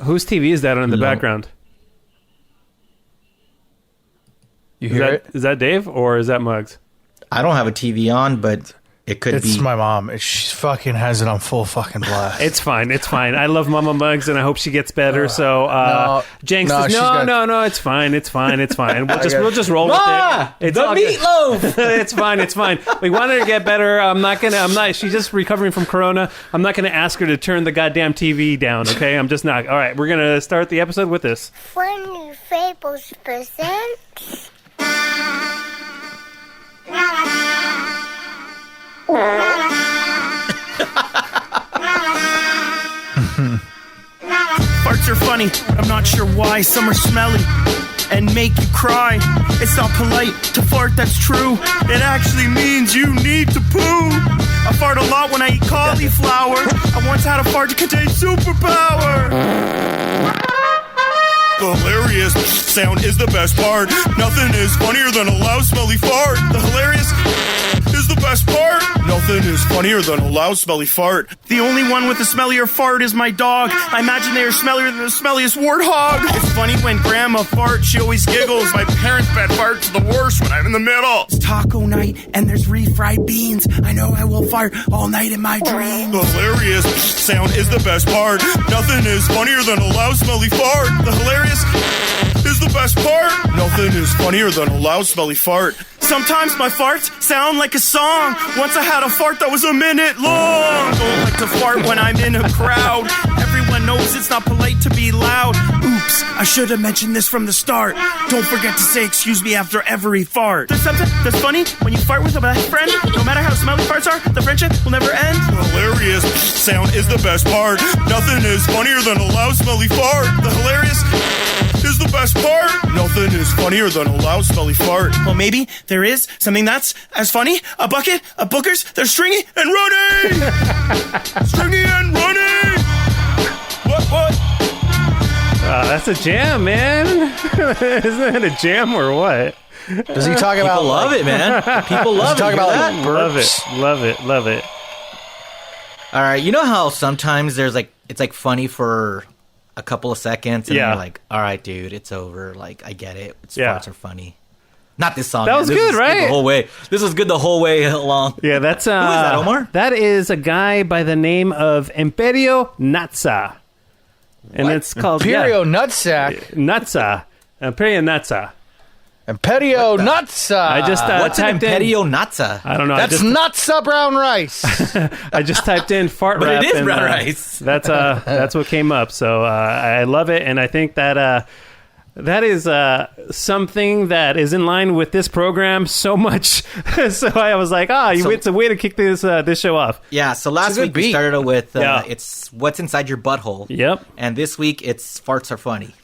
Whose TV is that on in the background? You hear it? Is that Dave or is that Muggs? I don't have a TV on, but it could be. It's my mom. She fucking has it on full fucking blast. It's fine. It's fine. I love Mama Muggs, and I hope she gets better. Jenks says, no, it's fine. It's fine. It's fine. We'll just roll with it. It's the all meatloaf. Good. It's fine. It's fine. We want her to get better. She's just recovering from Corona. I'm not gonna ask her to turn the goddamn TV down. Okay, I'm just not. All right, we're gonna start the episode with this. Funny Fables presents. Farts are funny, but I'm not sure why. Some are smelly and make you cry. It's not polite to fart, that's true. It actually means you need to poo. I fart a lot when I eat cauliflower. I once had a fart to contain superpower. The hilarious sound is the best part. Nothing is funnier than a loud, smelly fart. The hilarious is the best part. Nothing is funnier than a loud, smelly fart. The only one with a smellier fart is my dog. I imagine they are smellier than the smelliest warthog. It's funny when grandma farts, she always giggles. My parents' bed farts are the worst when I'm in the middle. It's taco night and there's refried beans. I know I will fart all night in my dreams. The hilarious sound is the best part. Nothing is funnier than a loud, smelly fart. The hilarious is the best part. Nothing is funnier than a loud, smelly fart. Sometimes my farts sound like a song. Once I had a fart that was a minute long. Don't like to fart when I'm in a crowd. Everyone knows it's not polite to be loud. Oops, I should have mentioned this from the start. Don't forget to say excuse me after every fart. There's something that's funny when you fart with a best friend. No matter how smelly farts are, the friendship will never end. The hilarious sound is the best part. Nothing is funnier than a loud, smelly fart. The hilarious is the best part. Nothing is funnier than a loud, smelly fart. Well, maybe there is something that's as funny. A bucket of boogers. They're stringy and running. Stringy and running. What? That's a jam, man. Isn't that a jam or what? Does he talk about? People love it, man. People love it. Talk about that? Love it. All right, you know how sometimes there's it's funny for a couple of seconds, and you're like, all right, dude, it's over. Like, I get it. Farts are funny. Not this song. That was good, right? The whole way. This was good the whole way along. Yeah, that's... Who is that, Omar? That is a guy by the name of Imperio Natsa. And it's called... Imperio Nutsack. Natsa. Imperio Natsa. Imperio Nutsa. I just what's an typed Imperio Natsa? I don't know. That's Nutsa brown rice. I just typed in fart but rap. It is brown rice. That's what came up. So I love it, and I think that that is something that is in line with this program so much. So I was like, it's a way to kick this show off. Yeah. So last week we started with it's what's inside your butthole. Yep. And this week it's farts are funny.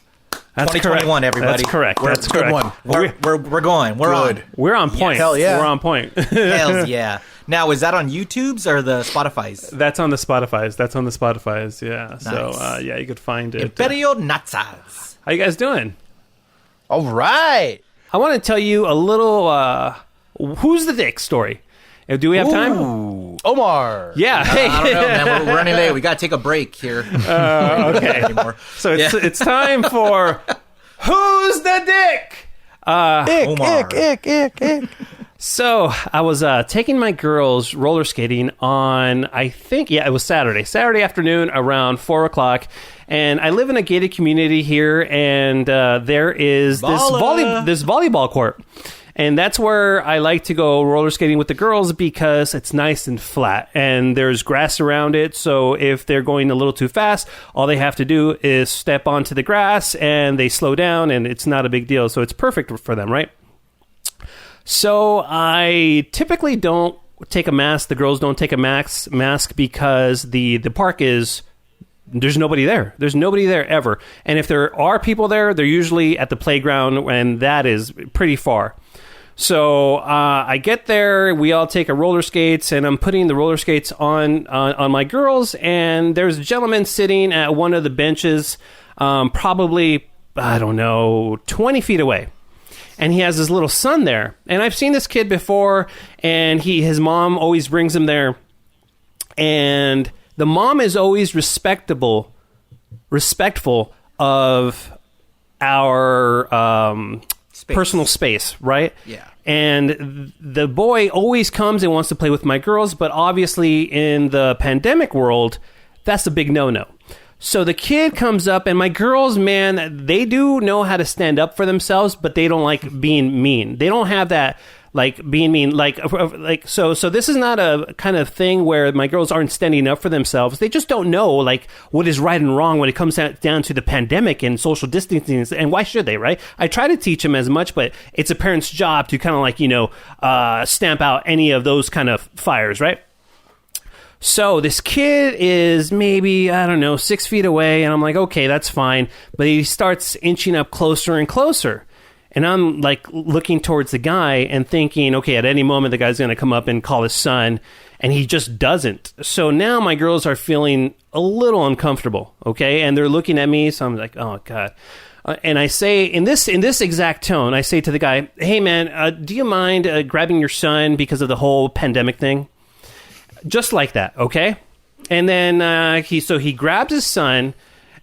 That's 2021, correct. Everybody. That's correct. That's correct. Good one. We're going. We're good. on. We're on point. Hell yeah. We're on point. Hells yeah. Now, is that on YouTube's or the Spotify's? That's on the Spotify's. Yeah. Nice. So you could find it. Imperio Natsas. How you guys doing? All right. I want to tell you a little who's the dick story. Do we have time? Omar. Yeah. Hey. I don't know, man. We're running late. We got to take a break here. Okay. So it's time for Who's the Dick? Ick. So I was taking my girls roller skating on, I think, it was Saturday afternoon around 4 o'clock. And I live in a gated community here, and there is this volleyball court. And that's where I like to go roller skating with the girls because it's nice and flat and there's grass around it. So if they're going a little too fast, all they have to do is step onto the grass and they slow down and it's not a big deal. So it's perfect for them, right? So I typically don't take a mask. The girls don't take a mask because the park is... There's nobody there. There's nobody there ever. And if there are people there, they're usually at the playground, and that is pretty far. So I get there, we all take our roller skates, and I'm putting the roller skates on my girls, and there's a gentleman sitting at one of the benches, probably, 20 feet away. And he has his little son there. And I've seen this kid before, and his mom always brings him there. And the mom is always respectable respectful of our personal space, right? Yeah. And the boy always comes and wants to play with my girls, but obviously in the pandemic world, that's a big no-no. So the kid comes up, and my girls, man, they do know how to stand up for themselves, but they don't like being mean. They don't have that, like, being mean. So this is not a kind of thing where my girls aren't standing up for themselves. They just don't know, like, what is right and wrong when it comes down to the pandemic and social distancing. And why should they, right? I try to teach them as much, but it's a parent's job to kind of, like, stamp out any of those kind of fires, right? So this kid is maybe, 6 feet away, and I'm like, okay, that's fine. But he starts inching up closer and closer. And I'm like looking towards the guy and thinking, okay, at any moment the guy's going to come up and call his son, and he just doesn't. So now my girls are feeling a little uncomfortable, okay? And they're looking at me, so I'm like, oh, God. And I say, in this exact tone, I say to the guy, hey, man, do you mind grabbing your son because of the whole pandemic thing? Just like that, okay? And then he grabs his son,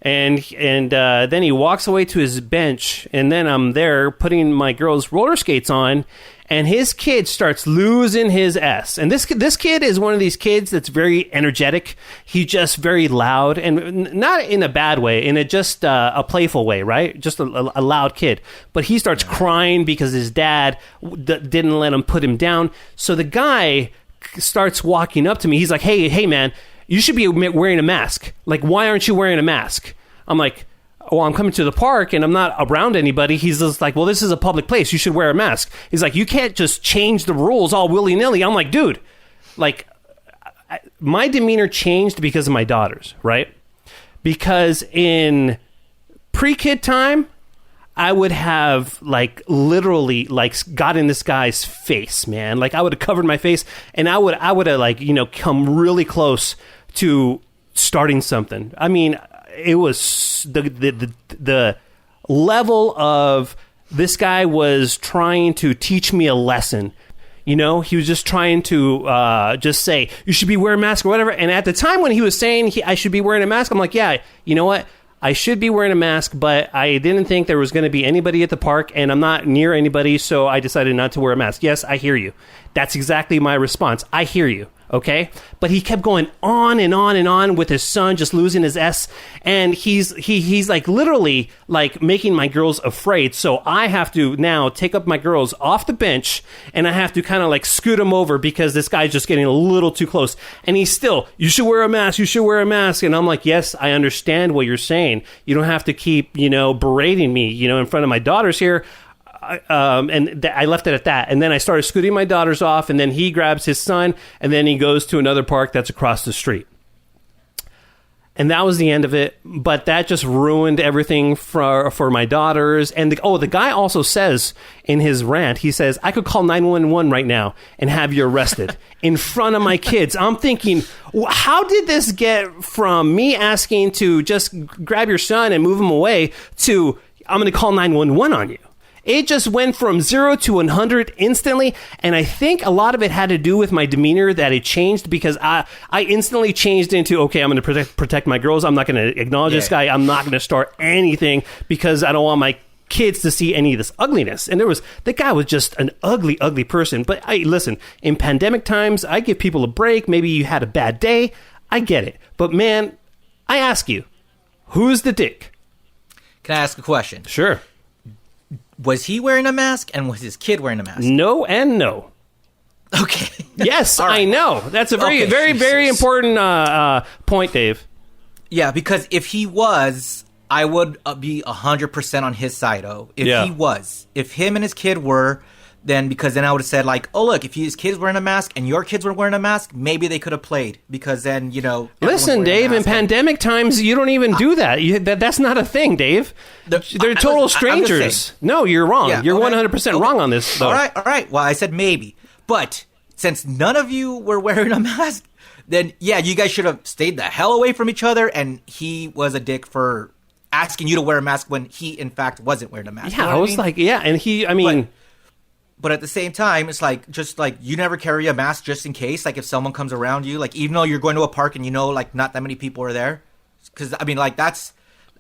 and then he walks away to his bench, and then I'm there putting my girl's roller skates on, and his kid starts losing his S. And this kid is one of these kids that's very energetic. He's just very loud, and not in a bad way, in a playful way, right? Just a loud kid. But he starts crying because his dad didn't let him put him down. So the guy starts walking up to me. He's like, hey, man, you should be wearing a mask. Like, why aren't you wearing a mask? I'm like, well, I'm coming to the park and I'm not around anybody. He's just like, well, this is a public place. You should wear a mask. He's like, you can't just change the rules all willy-nilly. I'm like, dude, like, my demeanor changed because of my daughters, right? Because in pre-kid time, I would have, like, literally, like, got in this guy's face, man. Like, I would have covered my face, and I would have, like, come really close to starting something. I mean, it was the level of this guy was trying to teach me a lesson. He was just trying to just say, you should be wearing a mask or whatever. And at the time when he was saying I should be wearing a mask, I'm like, yeah, you know what? I should be wearing a mask, but I didn't think there was going to be anybody at the park, and I'm not near anybody, so I decided not to wear a mask. Yes, I hear you. That's exactly my response. I hear you, okay? But he kept going on and on and on with his son, just losing his S, and he's like literally like making my girls afraid. So I have to now take up my girls off the bench, and I have to kind of like scoot them over because this guy's just getting a little too close. And he's still, you should wear a mask, you should wear a mask. And I'm like, yes, I understand what you're saying. You don't have to keep, berating me, in front of my daughters here. I left it at that. And then I started scooting my daughters off, and then he grabs his son, and then he goes to another park that's across the street. And that was the end of it. But that just ruined everything for my daughters. And the guy also says in his rant, he says, I could call 911 right now and have you arrested in front of my kids. I'm thinking, how did this get from me asking to just grab your son and move him away to I'm going to call 911 on you? It just went from 0 to 100 instantly, and I think a lot of it had to do with my demeanor, that it changed because I instantly changed into, okay, I'm going to protect my girls. I'm not going to acknowledge this guy. I'm not going to start anything because I don't want my kids to see any of this ugliness. And the guy was just an ugly, ugly person. But listen, in pandemic times, I give people a break. Maybe you had a bad day. I get it. But man, I ask you, who's the dick? Can I ask a question? Sure. Was he wearing a mask, and was his kid wearing a mask? No and no. Okay. Yes, right. I know. That's a very, very important point, Dave. Yeah, because if he was, I would be 100% on his side, If him and his kid were, then I would have said, like, oh, look, if his kid's wearing a mask and your kids were wearing a mask, maybe they could have played. Because then, Listen, Dave, in pandemic times, you don't even do that. That's not a thing, Dave. They're total strangers. No, you're wrong. Yeah, you're 100% wrong on this, though. All right. Well, I said maybe. But since none of you were wearing a mask, then, yeah, you guys should have stayed the hell away from each other, and he was a dick for asking you to wear a mask when he, in fact, wasn't wearing a mask. Yeah, I was like, yeah, and But at the same time, it's like, just like, you never carry a mask just in case. Like, if someone comes around you, like, even though you're going to a park and like, not that many people are there, Because I mean, like that's.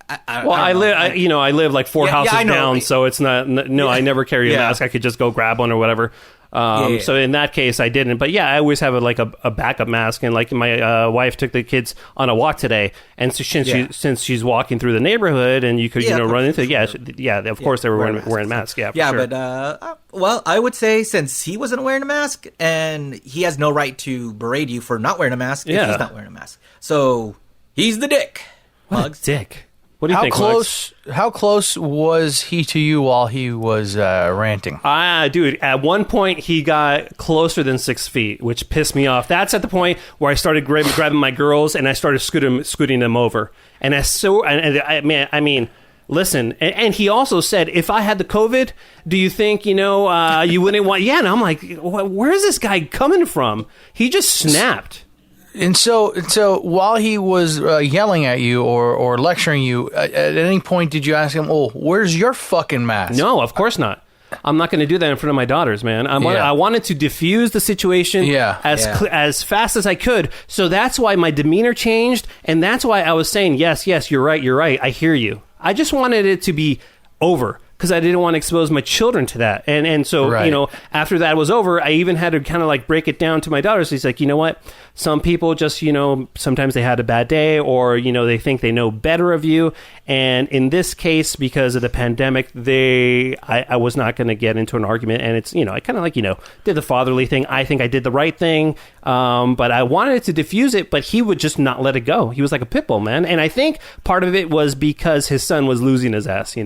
I live like four houses I know. down, so it's not. No, I never carry a mask. I could just go grab one or whatever. So in that case, I didn't. But yeah, I always have a backup mask. And like my wife took the kids on a walk today, and so since she's walking through the neighborhood, and you could run into of course they were wearing masks. Yeah, for sure. But well, I would say since he wasn't wearing a mask, and he has no right to berate you for not wearing a mask if he's not wearing a mask. So he's the dick. What Mugs. a dick. What do you think, Mugs? How close was he to you while he was ranting? Dude, at one point he got closer than 6 feet, which pissed me off. That's at the point where I started grabbing my girls and I started scooting them over. And listen, and he also said, if I had the COVID, do you think, you wouldn't want... Yeah, and I'm like, where is this guy coming from? He just snapped. And so while he was yelling at you or lecturing you, at any point did you ask him, "Oh, where's your fucking mask?" No, of course not. I'm not going to do that in front of my daughters, man. I wanted to diffuse the situation as fast as I could. So that's why my demeanor changed, and that's why I was saying, yes, you're right. I hear you. I just wanted it to be over, because I didn't want to expose my children to that. And so, after that was over, I even had to kind of like break it down to my daughters. He's like, you know what? Some people just, sometimes they had a bad day, or, they think they know better of you. And in this case, because of the pandemic, I was not going to get into an argument. And it's, I kind of did the fatherly thing. I think I did the right thing. But I wanted to diffuse it, but he would just not let it go. He was like a pit bull, man. And I think part of it was because his son was losing his ass,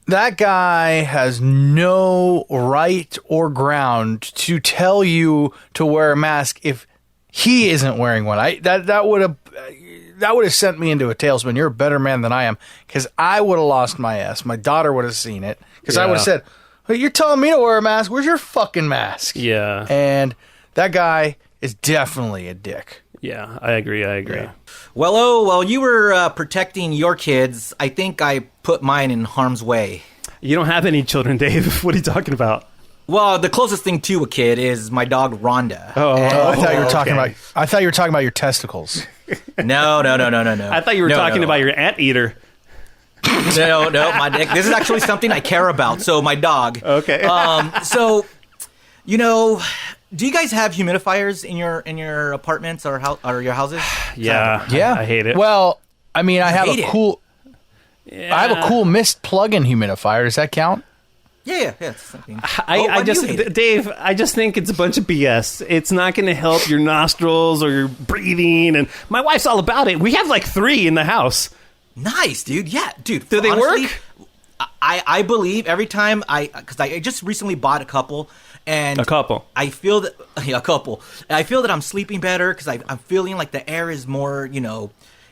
That guy has no right or ground to tell you to wear a mask if he isn't wearing one. That would have sent me into a tailspin. You're a better man than I am, because I would have lost my ass. My daughter would have seen it, because I would have said, "Hey, you're telling me to wear a mask? Where's your fucking mask?" Yeah. And that guy is definitely a dick. Yeah, I agree. Yeah. Well, you were protecting your kids. I think I put mine in harm's way. You don't have any children, Dave. What are you talking about? Well, the closest thing to a kid is my dog Rhonda. I thought you were talking about. I thought you were talking about your testicles. No. I thought you were talking about your anteater. No, my dick. This is actually something I care about. So my dog. Okay. So, do you guys have humidifiers in your apartments or your houses? Yeah. I hate it. Well, I mean, I have a cool mist plug-in humidifier. Does that count? Yeah. It's something. Dave, I just think it's a bunch of BS. It's not going to help your nostrils or your breathing. And my wife's all about it. We have like 3 in the house. Nice, dude. Yeah, dude. Do they work? I believe every time because I just recently bought a couple. And a couple. I feel that a couple. And I feel that I'm sleeping better because I'm feeling like the air is more,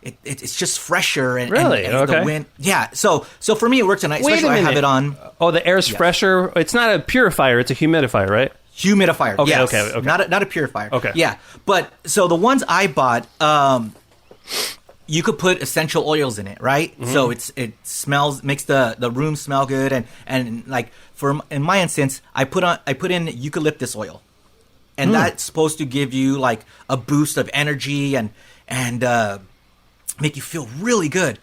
it's just fresher and really and okay. The wind. Yeah. So for me it works tonight. Especially when I have it on. Oh, the air's fresher. It's not a purifier. It's a humidifier, right? Humidifier. Okay. Yes. Okay. Not a purifier. Okay. Yeah. But so the ones I bought, you could put essential oils in it, right? Mm-hmm. So it smells, makes the room smell good, and like in my instance, I put in eucalyptus oil, and that's supposed to give you like a boost of energy and make you feel really good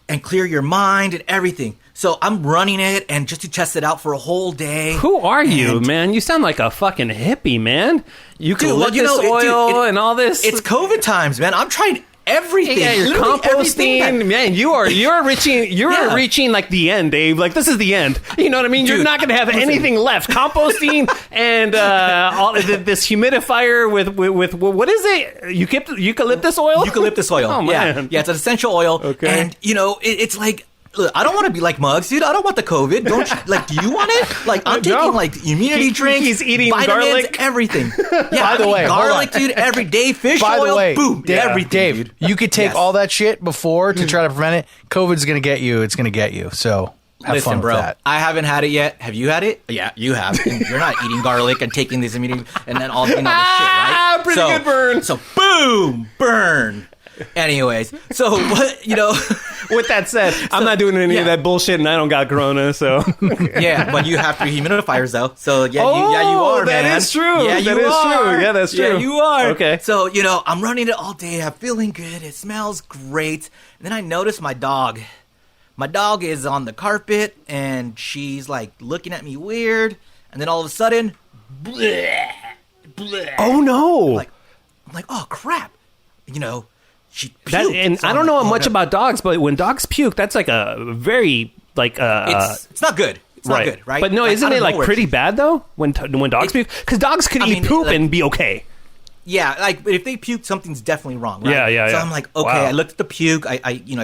and clear your mind and everything. So I'm running it and just to test it out for a whole day. Who are you, man? You sound like a fucking hippie, man. Eucalyptus oil and all this. It's COVID times, man. I'm trying everything. Yeah, you're composting, man. You're reaching like the end, Dave. Like this is the end. You know what I mean? Dude, you're not going to have anything left. Composting and all this humidifier with what is it? Eucalyptus oil. Eucalyptus oil. Oh man, yeah, it's an essential oil. Okay, and it's like. Look, I don't want to be like Mugs, dude. I don't want the COVID. Don't you? Like, do you want it? Like, I'm taking like immunity drinks. He's eating vitamins, garlic, everything. Yeah, by the way, garlic, dude. Every day, fish by oil. The way, boom, everything. Dave, dude. You could take all that shit before to try to prevent it. COVID's gonna get you. It's gonna get you. So have fun bro. with that. I haven't had it yet. Have you had it? Yeah, you have. And you're not eating garlic and taking this immunity and then all this shit, right? Pretty good burn. So boom, burn. Anyways, so what With that said, I'm not doing any of that bullshit, and I don't got corona, so. Yeah, but you have 3 humidifiers, though. So, you are, man. That is true. Yeah, that is true. Yeah, that's true. Yeah, you are. Okay. So, I'm running it all day. I'm feeling good. It smells great. And then I notice my dog. My dog is on the carpet, and she's, like, looking at me weird. And then all of a sudden, bleh, bleh. Oh, no. I'm like, oh, crap. She puked. And So I I'm don't know like, much about dogs, but when dogs puke, that's like a very, like... it's not good. It's not good, right? But no, isn't it, like, pretty bad, though, when dogs puke? Because dogs could eat poop and be okay. Yeah, but if they puke, something's definitely wrong, right? Yeah. So I'm like, okay, Wow. I looked at the puke, I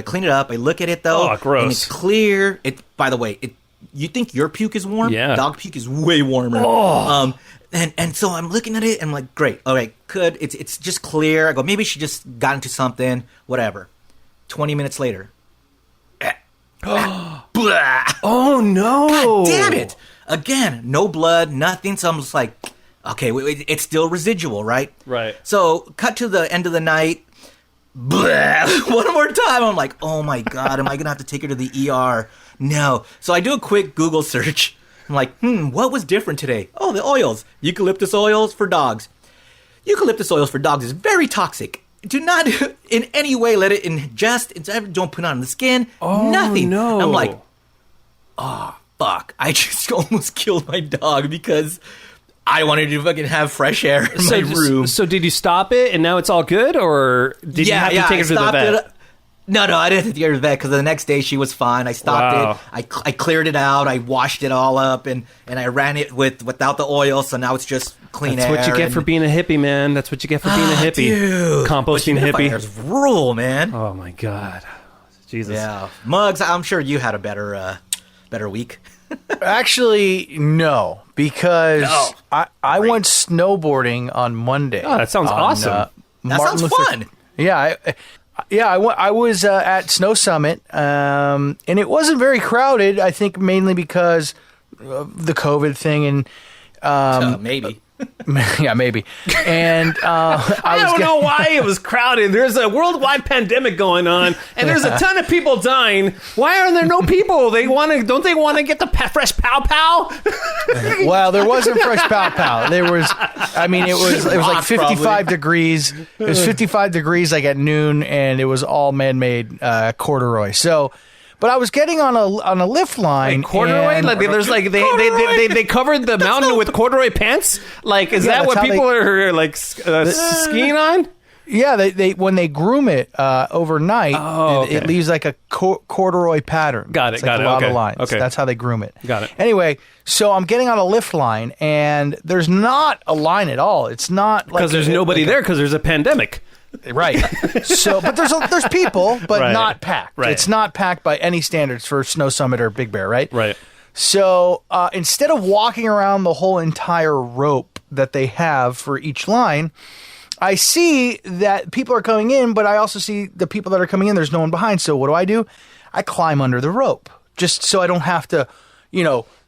clean it up, I look at it though. Oh, gross. And it's clear. By the way, you think your puke is warm? Yeah. Dog puke is way warmer. Oh. And so I'm looking at it and I'm like, great, all right, good. It's just clear. I go, maybe she just got into something, whatever. 20 minutes later. Blah. Oh, no. God damn it. Again, no blood, nothing. So I'm just like, okay, it's still residual, right? Right. So, cut to the end of the night. Blah, one more time. I'm like, oh my God, am I going to have to take her to the ER? No. So, I do a quick Google search. I'm like, what was different today? Oh, the oils. Eucalyptus oils for dogs. Eucalyptus oils for dogs is very toxic. Do not in any way let it ingest. Don't put it on the skin. Oh, nothing. no. I'm like, oh, fuck. I just almost killed my dog because I wanted to fucking have fresh air in my room. So did you stop it and now it's all good, or did you have to take her to the vet? No, I didn't have to take her to the vet because the next day she was fine. I stopped it. I cleared it out. I washed it all up and I ran it without the oil. So now it's just clean That's air. what you get for being a hippie, man. That's what you get for being a hippie. Dude. Composting hippie. Humidifiers rule, man. Oh my God. Jesus. Yeah. Muggs, I'm sure you had a better week. Actually, no, because No. I went snowboarding on Monday. Oh, that sounds awesome. That Martin sounds Luther- fun. Yeah, I was at Snow Summit, and it wasn't very crowded. I think mainly because of the COVID thing, and Maybe. yeah, maybe. And I don't know why it was crowded. There's a worldwide pandemic going on, and there's a ton of people dying. Why are there no people? Don't they want to get the fresh pow pow? Well, there wasn't fresh pow pow. There was, I mean, it was like 55 degrees. It was 55 degrees like at noon, and it was all man-made corduroy. So, but I was getting on a lift line. Corduroy? and- Like there's like they covered the mountain with corduroy pants? Like is that that's what how people are like skiing on? Yeah, they when they groom it overnight, okay. it leaves like a corduroy pattern. Got it, It's got like it, a lot okay, of lines. okay. That's how they groom it. Got it. Anyway, so I'm getting on a lift line, and there's not a line at all. It's not like Because there's nobody there because there's a pandemic. right. So, but there's people, but Right. not packed. Right. It's not packed by any standards for Snow Summit or Big Bear, right? Right. So instead of walking around the whole entire rope that they have for each line, I see that people are coming in, but I also see the people that are coming in, there's no one behind. So what do? I climb under the rope just so I don't have to,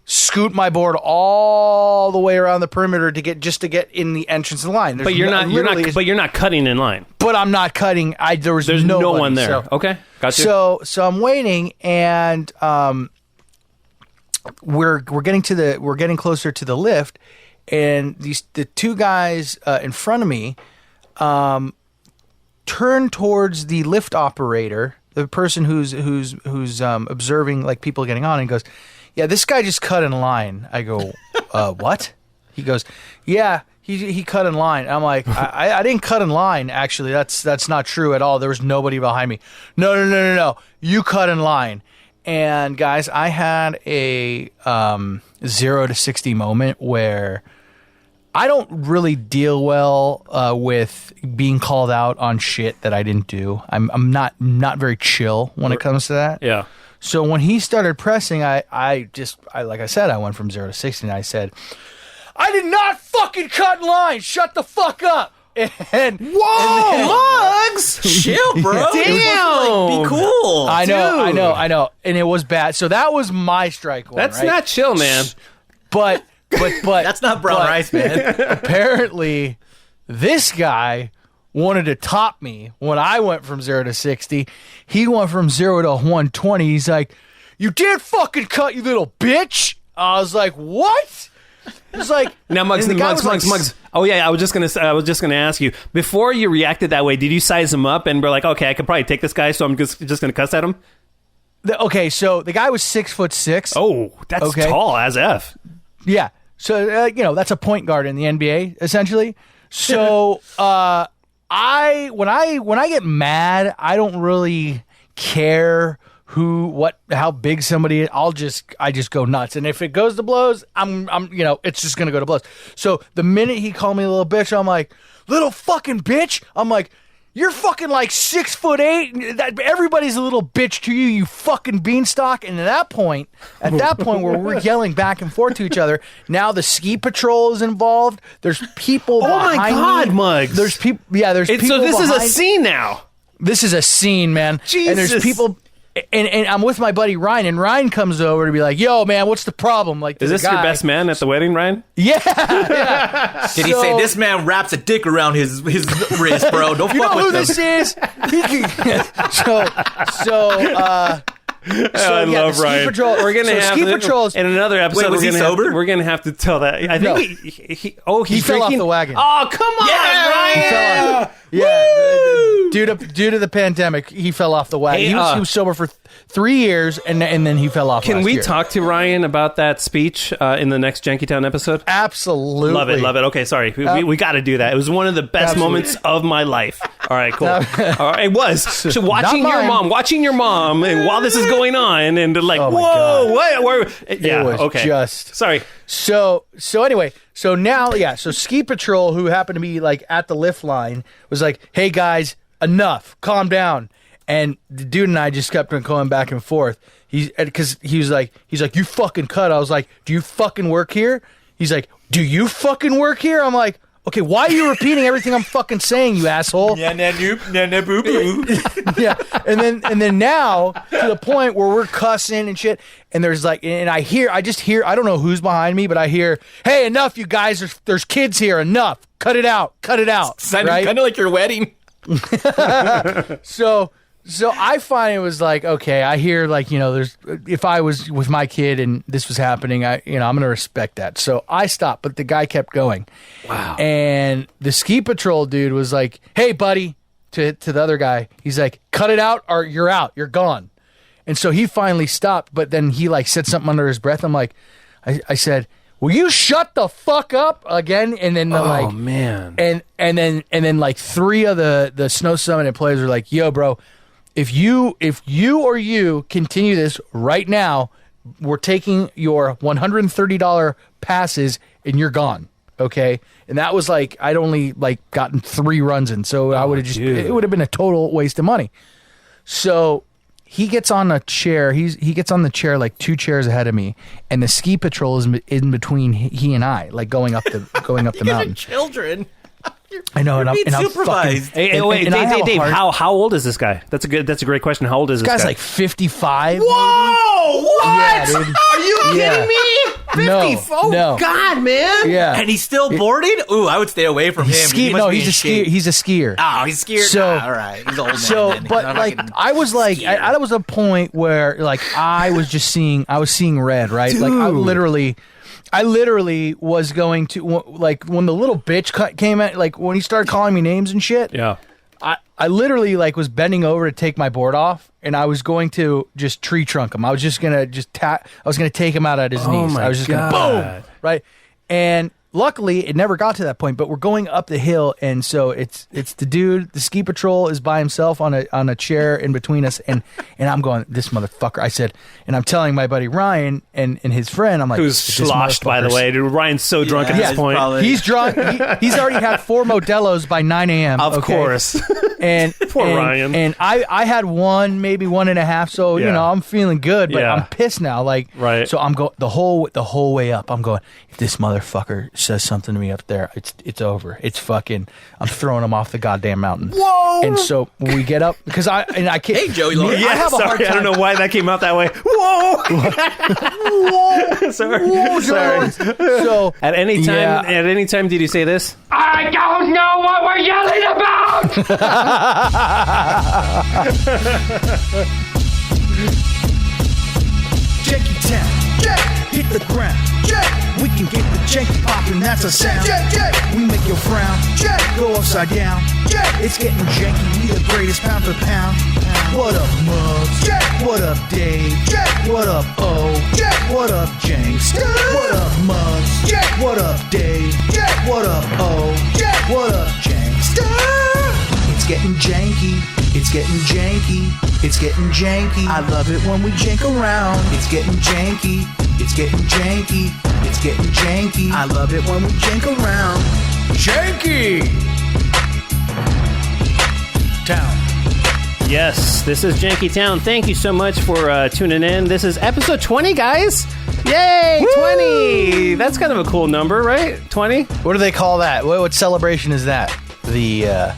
scoot my board all the way around the perimeter to get in the entrance of the line. But you're not cutting in line. But I'm not cutting. There's no nobody, one there. so- Okay. Gotcha. So I'm waiting, and we're getting closer to the lift, and the two guys in front of me turn towards the lift operator, the person who's observing like people getting on, and goes, "Yeah, this guy just cut in line." I go, "What?" He goes, "Yeah, he cut in line." I'm like, I didn't cut in line. Actually, that's not true at all. There was nobody behind me. No. You cut in line. And guys, I had a 0 to 60 moment where I don't really deal well with being called out on shit that I didn't do. I'm not very chill when it comes to that. Yeah. So when he started pressing, I like I said, I went from 0 to 60, and I said, "I did not fucking cut in line. Shut the fuck up." And Mugs! Chill, bro. Damn! Be cool. I know, and it was bad. So that was my strike one. That's right? not chill, man. But That's not brown rice, man. apparently, this guy wanted to top me when I went from 0 to 60. He went from 0 to 120. He's like, "You did fucking cut, you little bitch." I was like, "What?" It's like now, Muggs. Oh yeah, I was just gonna ask you before you reacted that way. Did you size him up and were like, "Okay, I could probably take this guy, so I'm just gonna cuss at him"? Okay, so the guy was 6'6". Oh, that's tall as F. Yeah. So that's a point guard in the NBA essentially. So when I get mad, I don't really care how big somebody is. I just go nuts. And if it goes to blows, I'm it's just gonna go to blows. So the minute he called me a little bitch, I'm like, "Little fucking bitch." I'm like, "You're fucking like 6'8". Everybody's a little bitch to you, you fucking beanstalk. And at that point where we're yelling back and forth to each other, now the ski patrol is involved. There's people behind my God, me. Muggs. There's people. Yeah, there's people. So this is a behind- scene now. This is a scene, man. Jesus. And there's people. And I'm with my buddy Ryan, and Ryan comes over to be like, "Yo, man, what's the problem?" Like, is this your best man at the wedding, Ryan? Yeah. Did he say this man wraps a dick around his wrist, bro? Don't You fuck know who with him. this is? I love Ryan. Patrol, we're gonna have ski patrols in another episode. Wait, was he sober? We're gonna have to tell that. I think No. he fell off the wagon. Oh, come on, Ryan! Due to the pandemic, he fell off the wagon. Hey, he was sober for 3 years, and then he fell off. Can we year. talk to Ryan about that speech in the next Janky Town episode? Absolutely, Love it. Okay, sorry, we got to do that. It was one of the best moments of my life. All right, cool. All right, it was. So watching your mom, and while this is going on, and like, Oh my whoa, God. what? Yeah, It was okay. just Sorry. So anyway, so now, so ski patrol, who happened to be like at the lift line, was like, "Hey guys, enough, calm down." And the dude and I just kept on going back and forth. Because he was like, "You fucking cut." I was like, "Do you fucking work here?" He's like, "Do you fucking work here?" I'm like, "Okay, why are you repeating everything I'm fucking saying, you asshole?" Yeah, boo boo. Yeah, and then now to the point where we're cussing and shit, and there's like, and I just hear, I don't know who's behind me, but I hear, "Hey, enough, you guys! There's kids here. Enough! Cut it out! Right? Kind of like your wedding. So I finally was like, okay, I hear like, there's, if I was with my kid and this was happening, I'm going to respect that. So I stopped, but the guy kept going. Wow. And the ski patrol dude was like, "Hey, buddy," to the other guy. He's like, "Cut it out or you're out. You're gone." And so he finally stopped, but then he like said something under his breath. I'm like, I said, "Will you shut the fuck up?" again? And then Man. And then like 3 of the Snow Summit players were like, "Yo, bro, if you continue this right now, we're taking your $130 passes and you're gone." Okay. And that was like, I'd only like gotten 3 runs in. So I would have it would have been a total waste of money. So he gets on a chair. He gets on the chair like 2 chairs ahead of me, and the ski patrol is in between he and I, like going up the mountain. Children. I know, and I'm supervised. fucking, Hey, wait, and I have a Dave, heart- how old is this guy? That's a great question. How old is this This guy's guy? like 55. Whoa! What? Yeah, dude. Are you kidding me? 50? No, Oh no. God, man! Yeah. And he's still boarding. Ooh, I would stay away from him. He must be He's in a skier. shape. He's a skier. Oh, he's scared. So- all right, he's an old man. So, then. but I'm like, not gonna I was like, skier. I was a point where like I was seeing red, right? Like I literally was going to, like, when the little bitch came at, like when he started calling me names and shit. Yeah. I literally like was bending over to take my board off, and I was going to just tree trunk him. I was just gonna I was gonna take him out at his knees. my I was just God. gonna boom, right? And luckily, it never got to that point. But we're going up the hill, and so it's the dude. The ski patrol is by himself on a chair in between us, and I'm going, "This motherfucker." I said, and I'm telling my buddy Ryan and his friend, I'm like, Who's "This sloshed, by the motherfucker's- way. Dude, Ryan's so drunk at Yeah, this he's point. probably- He's drunk. He's already had 4 Modelo's by 9 a.m. Of okay? course. And Poor Ryan. And I had 1, maybe 1.5. So Yeah. I'm feeling good, but Yeah. I'm pissed now. Like, Right. So I'm going the whole way up. I'm going, if this motherfucker says something to me up there, it's over. It's fucking. I'm throwing him off the goddamn mountain. Whoa! And so when we get up, because I can't. Hey, Joey Lawrence. I have a hard Sorry, I don't time. know why that came out that way. Whoa! Sorry. Whoa, Sorry. Jones. So At any time did you say this? I don't know what we're yelling about? Janky Town, hit the ground. We can get the janky poppin', that's a sound. We make your frown, go upside down. It's getting janky, we the greatest pound for pound. What up, Muggs? What up, Dave? What up, O? What up, Janks? What up, Muggs? What up, Dave? What up, O? What up, Janks? It's getting janky, it's getting janky, it's getting janky. I love it when we jank around. It's getting janky, it's getting janky, it's getting janky. I love it when we jank around. Janky Town. Yes, this is Janky Town. Thank you so much for tuning in. This is episode 20, guys. Yay, Woo! 20. That's kind of a cool number, right? 20? What do they call that? What celebration is that? The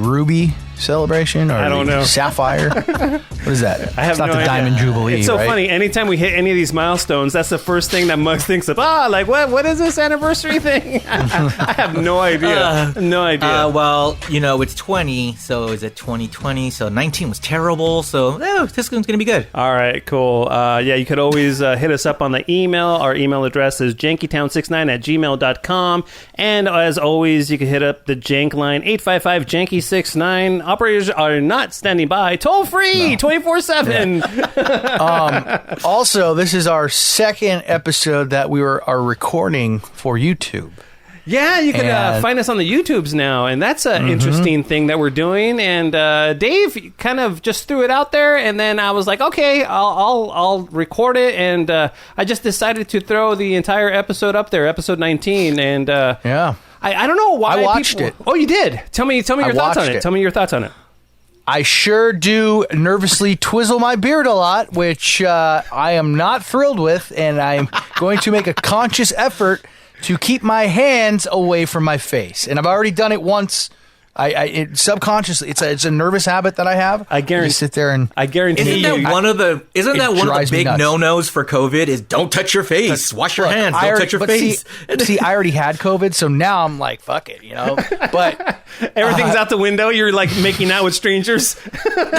Ruby celebration, or I don't know. Sapphire? What is that? I have it's not no the idea. Diamond Jubilee. It's so right? funny. Anytime we hit any of these milestones, that's the first thing that Muggs thinks of. Like, what is this anniversary thing? I have no idea. No idea. Well, it's 20, so is it 2020? So 19 was terrible, so this one's going to be good. All right, cool. You could always hit us up on the email. Our email address is jankytown69@gmail.com. And as always, you can hit up the Jank line, 855-JANKY69. Operators are not standing by. Toll free, 24/7. Also, this is our second episode that we are recording for YouTube. Yeah, you can find us on the YouTubes now, and that's an interesting thing that we're doing. And Dave kind of just threw it out there, and then I was like, okay, I'll record it, and I just decided to throw the entire episode up there, episode 19, and Yeah. I don't know why I watched it. Oh, you did? Tell me your thoughts on watched it. it. Tell me your thoughts on it. I sure do nervously twizzle my beard a lot, which I am not thrilled with, and I'm going to make a conscious effort to keep my hands away from my face. And I've already done it once. It subconsciously, it's a nervous habit that I have. I guarantee. You sit there and I guarantee. Isn't you, that one of the drives me big nuts. no-nos for COVID is don't touch your face, wash your Look, hands, I don't already- touch your but face. See, I already had COVID, so now I'm like, fuck it, But everything's out the window. You're like making out with strangers.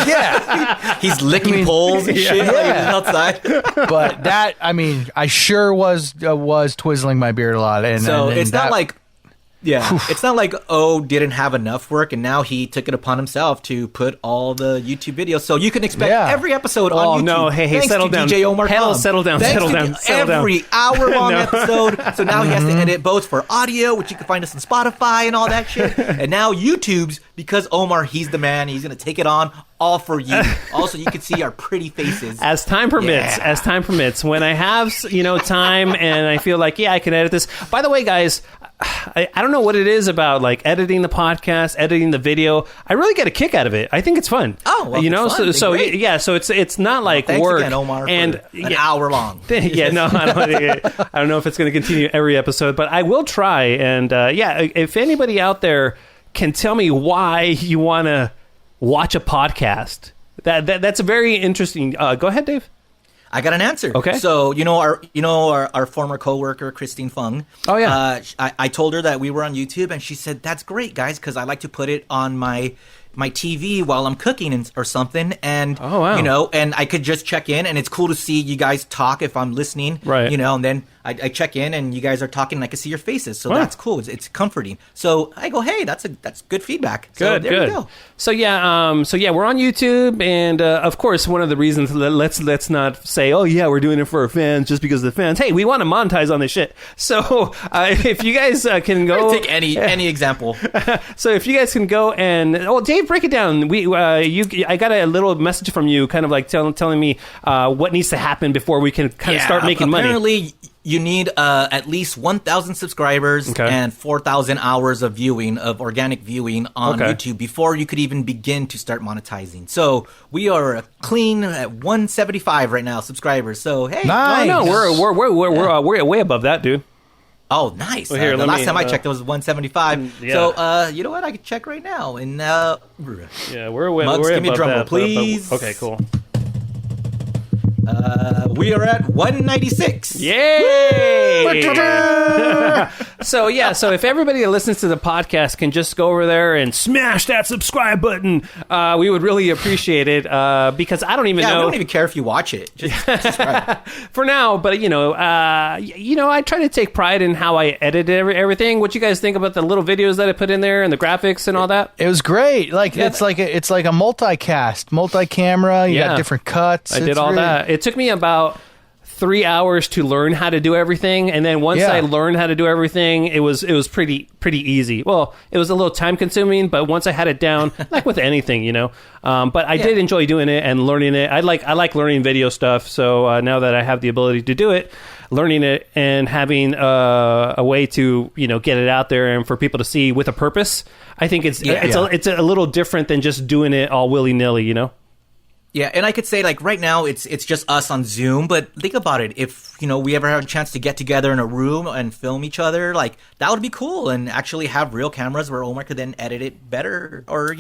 yeah, He's licking poles and shit like, Yeah. outside. but that, I sure was twizzling my beard a lot, and So and it's not that- like, it's not like didn't have enough work and now he took it upon himself to put all the YouTube videos. So you can expect every episode on YouTube. No, hey, Thanks settle to down. DJ Omar Hell, Khan. settle down, Thanks settle to down, settle down. every hour-long No. episode. So now he has to edit both for audio, which you can find us on Spotify and all that shit, and now YouTube's, because Omar, he's the man. He's going to take it on all for you. Also, you can see our pretty faces. As time permits, when I have time and I feel like I can edit this. By the way, guys, I don't know what it is about like editing the podcast, editing the video. I really get a kick out of it. I think it's fun. Oh, well, fun. So Great. yeah, so it's not like Thanks work. again, Omar, and for an hour long. Yeah, no, I don't know if it's going to continue every episode, but I will try. And if anybody out there can tell me why you want to watch a podcast, that's a very interesting. Go ahead, Dave. I got an answer. Okay. So our former coworker Christine Fung. Oh, yeah. I told her that we were on YouTube, and she said that's great, guys, because I like to put it on my TV while I'm cooking or something, and Oh, wow. and I could just check in, and it's cool to see you guys talk if I'm listening, Right. and then I check in and you guys are talking and I can see your faces, so Wow. that's cool. It's comforting. So I go, hey, that's good feedback. So Good, there good. you go. So we're on YouTube, and of course, one of the reasons let's not say, oh yeah, we're doing it for our fans just because of the fans. Hey, we want to monetize on this shit. So if you guys can go, Take any example. so if you guys can go and Dave, break it down. I got a little message from you, kind of like telling me what needs to happen before we can kind of start making money. Apparently, you need at least 1,000 subscribers and 4,000 hours of organic viewing on YouTube before you could even begin to start monetizing. So we are clean at 175 right now subscribers. So hey, Nice. No, we're way above that, dude. Oh, nice. Well, here, the let last me, time I checked, it was 175. yeah. So you know what? I can check right now. And Yeah, we're way. Mugs, we're give me a above drum roll, that, please. okay, cool. we are at 196. Yay! So if everybody that listens to the podcast can just go over there and smash that subscribe button, we would really appreciate it. Because I don't even know. I don't even care if you watch it. Just subscribe. For now, but I try to take pride in how I edit everything. What you guys think about the little videos that I put in there and the graphics and all that? It was great. It's like a multicast, multi-camera. You got different cuts. I did all that. It took me about 3 hours to learn how to do everything, and then once I learned how to do everything, it was pretty easy. Well, it was a little time consuming, but once I had it down, like with anything, but I did enjoy doing it and learning it. I like learning video stuff, so now that I have the ability to do it, learning it and having a way to get it out there and for people to see with a purpose, I think it's a little different than just doing it all willy nilly, Yeah, and I could say, like, right now it's just us on Zoom, but think about it. If, we ever have a chance to get together in a room and film each other, like, that would be cool, and actually have real cameras where Omar could then edit it better, or,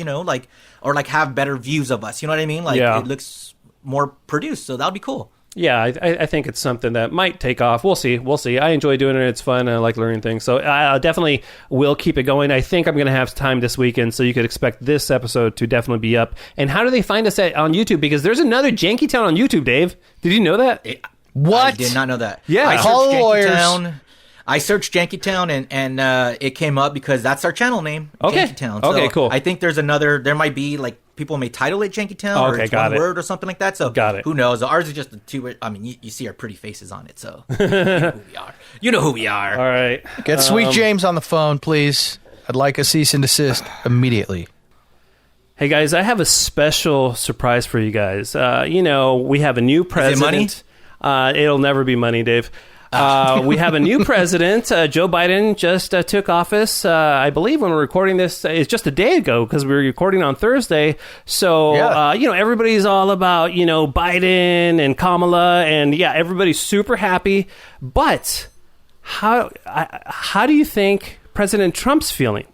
or have better views of us. You know what I mean? Like, it looks more produced, so that would be cool. Yeah, I think it's something that might take off. We'll see. I enjoy doing it. It's fun. I like learning things. So I definitely will keep it going. I think I'm going to have time this weekend, so you could expect this episode to definitely be up. And how do they find us on YouTube? Because there's another Janky Town on YouTube, Dave. Did you know that? What? I did not know that. Yeah. I searched Janky Town, and it came up because that's our channel name, Okay. Janky Town. Okay, cool. I think there might be, like, people may title it Janky Town, or it's one word or something like that. So got it. Who knows? Ours is just the two. I mean, you see our pretty faces on it, so you know who we are. You know who we are. All right. Get Sweet James on the phone, please. I'd like a cease and desist immediately. Hey, guys, I have a special surprise for you guys. We have a new president. Is it money? It'll never be money, Dave. We have a new president. Joe Biden just took office. I believe when we're recording this, it's just a day ago because we were recording on Thursday. So, everybody's all about, Biden and Kamala. And, everybody's super happy. But how do you think President Trump's feeling?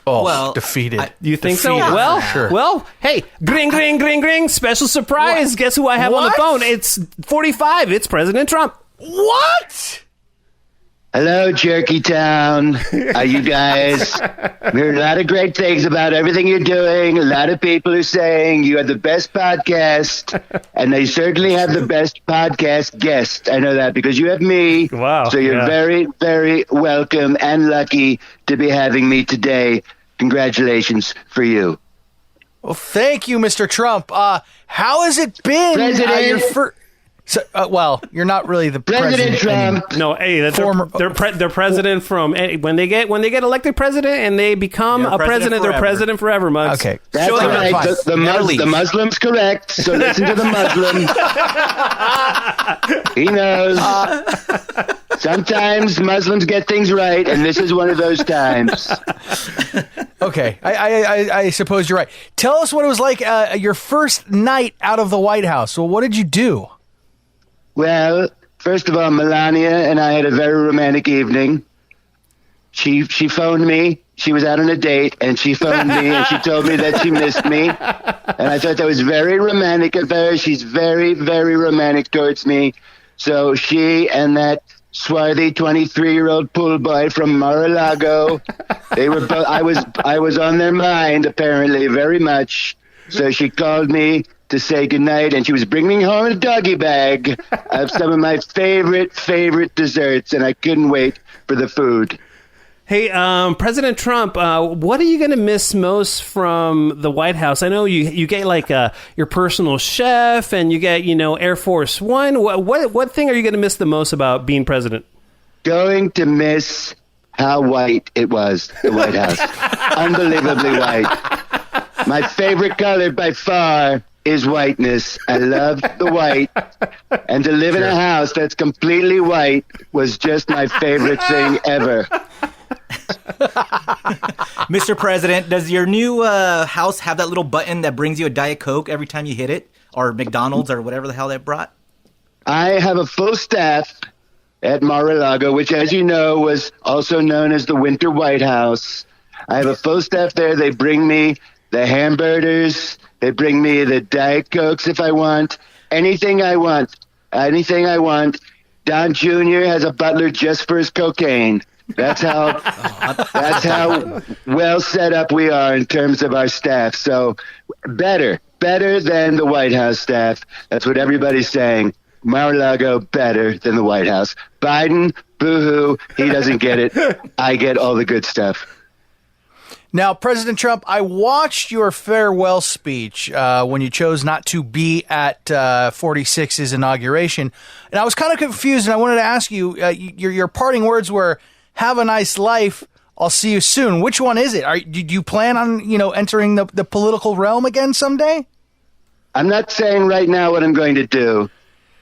Oh, well, defeated. You think so? Defeated, Well, sure. well, hey, gring, special surprise. Guess who I have on the phone? It's 45. It's President Trump. What? Hello, Janky Town. How you guys? We heard a lot of great things about everything you're doing. A lot of people are saying you are the best podcast, and they certainly have the best podcast guest. I know that because you have me. Wow. So you're very, very welcome and lucky to be having me today. Congratulations for you. Well, thank you, Mr. Trump. How has it been? President. You're not really the President president. Trump. No, hey, that's they're president from when they get elected president and they become a president. They're president forever, Mugs. Okay, That's right. The Muslim's correct. So listen to the Muslim. He knows. Sometimes Muslims get things right, and this is one of those times. Okay, I suppose you're right. Tell us what it was like your first night out of the White House. Well, what did you do? Well, first of all, Melania and I had a very romantic evening. She phoned me. She was out on a date, and she phoned me, and she told me that she missed me. And I thought that was very romantic of her. She's very, very romantic towards me. So she and that swarthy 23-year-old pool boy from Mar-a-Lago, they were both, I was on their mind, apparently, very much. So she called me to say goodnight, and she was bringing home a doggy bag of some of my favorite desserts, and I couldn't wait for the food. Hey, President Trump, what are you going to miss most from the White House? I know you get like your personal chef, and you get Air Force One. What thing are you going to miss the most about being president? Going to miss how white it was, the White House. Unbelievably white. My favorite color by far is whiteness. I love the white. And to live in a house that's completely white was just my favorite thing ever. Mr. President, does your new house have that little button that brings you a Diet Coke every time you hit it? Or McDonald's or whatever the hell that brought? I have a full staff at Mar-a-Lago, which, as you know, was also known as the Winter White House. I have a full staff there. They bring me the hamburgers. They bring me the Diet Cokes if I want. Anything I want. Anything I want. Don Jr. has a butler just for his cocaine. That's how well set up we are in terms of our staff. So better than the White House staff. That's what everybody's saying. Mar-a-Lago better than the White House. Biden, boo-hoo, he doesn't get it. I get all the good stuff. Now, President Trump, I watched your farewell speech when you chose not to be at 46's inauguration, and I was kind of confused, and I wanted to ask you, your parting words were, have a nice life, I'll see you soon. Which one is it? Do you plan on, entering the political realm again someday? I'm not saying right now what I'm going to do,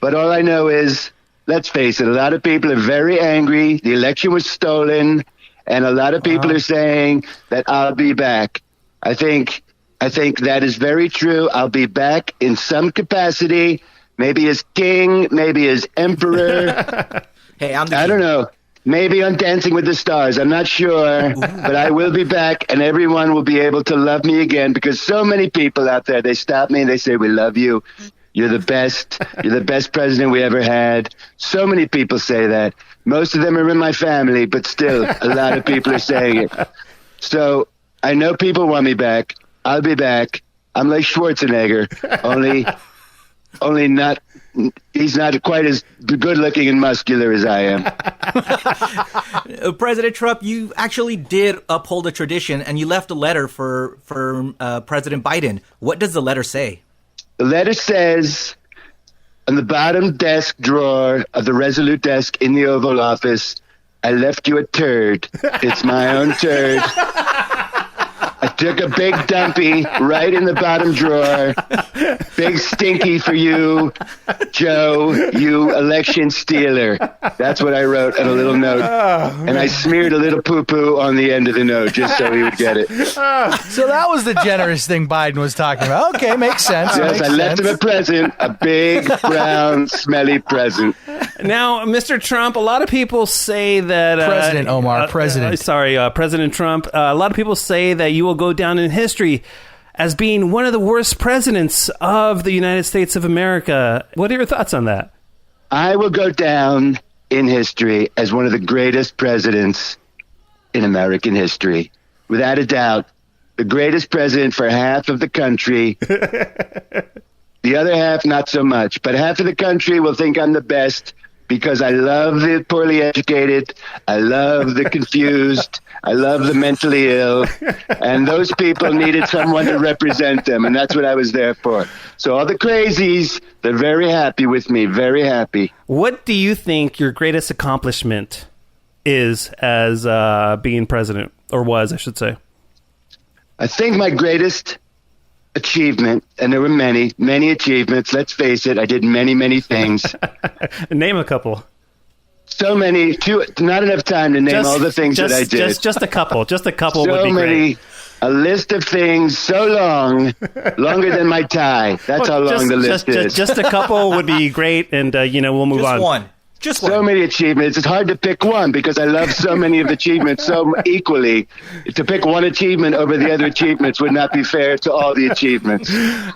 but all I know is, let's face it, a lot of people are very angry. The election was stolen. And a lot of people are saying that I'll be back. I think that is very true. I'll be back in some capacity, maybe as king, maybe as emperor. Hey, I don't know. Maybe on Dancing with the Stars. I'm not sure, but I will be back, and everyone will be able to love me again, because so many people out there, they stop me and they say, we love you. You're the best. You're the best president we ever had. So many people say that. Most of them are in my family, but still, a lot of people are saying it. So I know people want me back. I'll be back. I'm like Schwarzenegger, only not. He's not quite as good-looking and muscular as I am. President Trump, you actually did uphold a tradition, and you left a letter for President Biden. What does the letter say? The letter says, on the bottom desk drawer of the Resolute desk in the Oval Office, I left you a turd. It's my own turd. I took a big dumpy right in the bottom drawer. Big stinky for you, Joe, you election stealer. That's what I wrote on a little note. And I smeared a little poo-poo on the end of the note just so he would get it. So that was the generous thing Biden was talking about. Okay, makes sense. Yes, I left him a present, a big, brown, smelly present. Now, Mr. Trump, a lot of people say that... President President Trump. A lot of people say that you will go down in history as being one of the worst presidents of the United States of America. What are your thoughts on that? I will go down in history as one of the greatest presidents in American history. Without a doubt, the greatest president for half of the country. The other half, not so much. But half of the country will think I'm the best because I love the poorly educated, I love the confused, I love the mentally ill, and those people needed someone to represent them, and that's what I was there for. So all the crazies, they're very happy with me, very happy. What do you think your greatest accomplishment is as being president, or was, I should say? I think my greatest achievement, and there were many, many achievements, let's face it, I did many, many things. Name a couple. So many, not enough time to name all the things that I did. Just a couple. Just a couple so would be many, great. A list of things so long, longer than my tie. That's how long the list is. Just a couple would be great, and we'll move on. Just so many achievements. It's hard to pick one because I love so many of the achievements so equally. To pick one achievement over the other achievements would not be fair to all the achievements.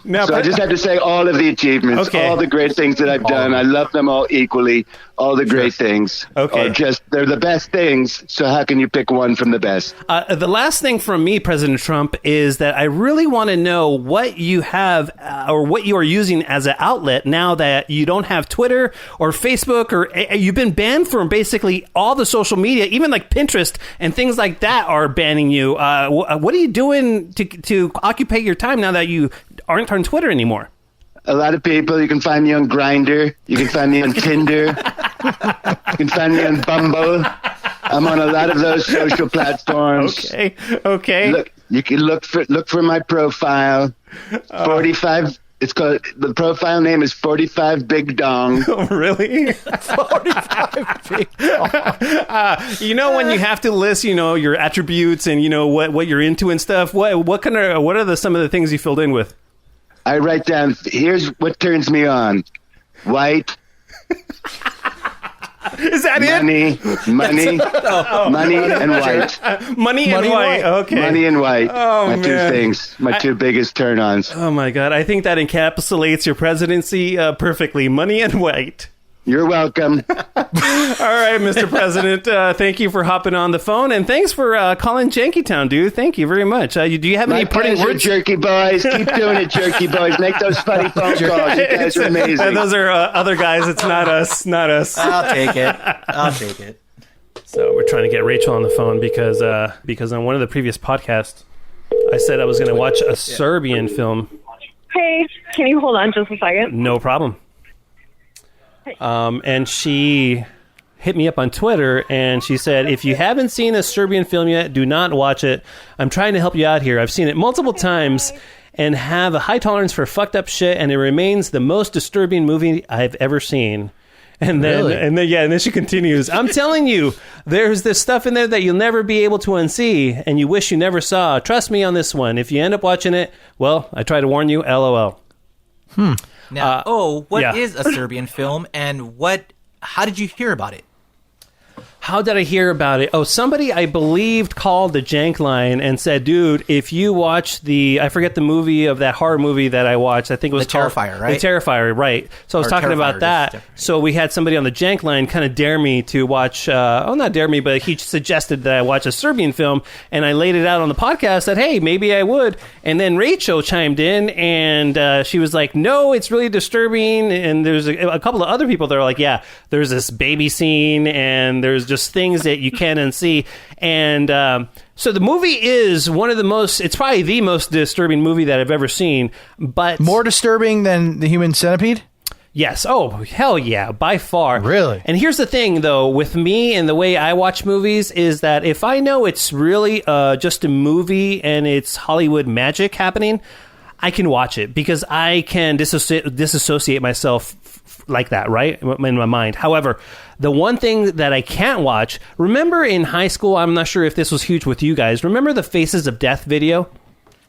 Now, so I just have to say all of the achievements, all the great things that I've done. I love them all equally. All the great things. Okay. They're the best things. So how can you pick one from the best? The last thing from me, President Trump, is that I really want to know what you have or what you are using as an outlet now that you don't have Twitter or Facebook, or you've been banned from basically all the social media, even like Pinterest and things like that are banning you. What are you doing to occupy your time now that you aren't on Twitter anymore? A lot of people. You can find me on Grindr. You can find me on Tinder. You can find me on Bumble. I'm on a lot of those social platforms. Okay. You can look for my profile. 45. It's called, the profile name is 45 Big Dong. Oh, really? 45 Big Dong. When you have to list, your attributes and what you're into and stuff. What are some of the things you filled in with? I write down, here's what turns me on. White. Is that money, it? Money and white. Money and white. Okay. Money and white. Oh, my man. two things. My two biggest turn-ons. Oh, my God. I think that encapsulates your presidency perfectly. Money and white. You're welcome. All right, Mr. President. Thank you for hopping on the phone, and thanks for calling Janky Town, dude. Thank you very much. Do you have any parting words? Jerky boys. Keep doing it, Jerky boys. Make those funny phone calls. You guys are amazing. Those are other guys. It's not us. Not us. I'll take it. So we're trying to get Rachel on the phone because on one of the previous podcasts, I said I was going to watch a Serbian film. Hey, can you hold on just a second? No problem. And she hit me up on Twitter, and she said, if you haven't seen a Serbian film yet, do not watch it. I'm trying to help you out here. I've seen it multiple times and have a high tolerance for fucked up shit, and it remains the most disturbing movie I've ever seen. And then, Really? and then she continues, I'm telling you, there's this stuff in there that you'll never be able to unsee, and you wish you never saw. Trust me on this one. If you end up watching it, well, I try to warn you, LOL. Now, what is yeah. a Serbian film, and how did you hear about it? How did I hear about it? Oh, somebody I believed called the Jank line and said, dude, if you watch I forget the movie of that horror movie that I watched. I think it was The called Terrifier, right? The Terrifier, right. So I was Or talking Terrifier, about just that. different. So we had somebody on the Jank line kind of dare me to watch, not dare me, but he suggested that I watch a Serbian film, and I laid it out on the podcast that, hey, maybe I would. And then Rachel chimed in, and she was like, no, it's really disturbing. And there's a couple of other people that are like, yeah, there's this baby scene, and there's just things that you can't unsee. And so the movie is it's probably the most disturbing movie that I've ever seen. But More disturbing than the Human Centipede? yes. Oh, hell yeah, by far. Really? And here's the thing, though, with me and the way I watch movies is that if I know it's really just a movie and it's Hollywood magic happening, I can watch it because I can disassociate myself like that, right? In my mind. However, the one thing that I can't watch, remember in high school, I'm not sure if this was huge with you guys, remember the Faces of Death video?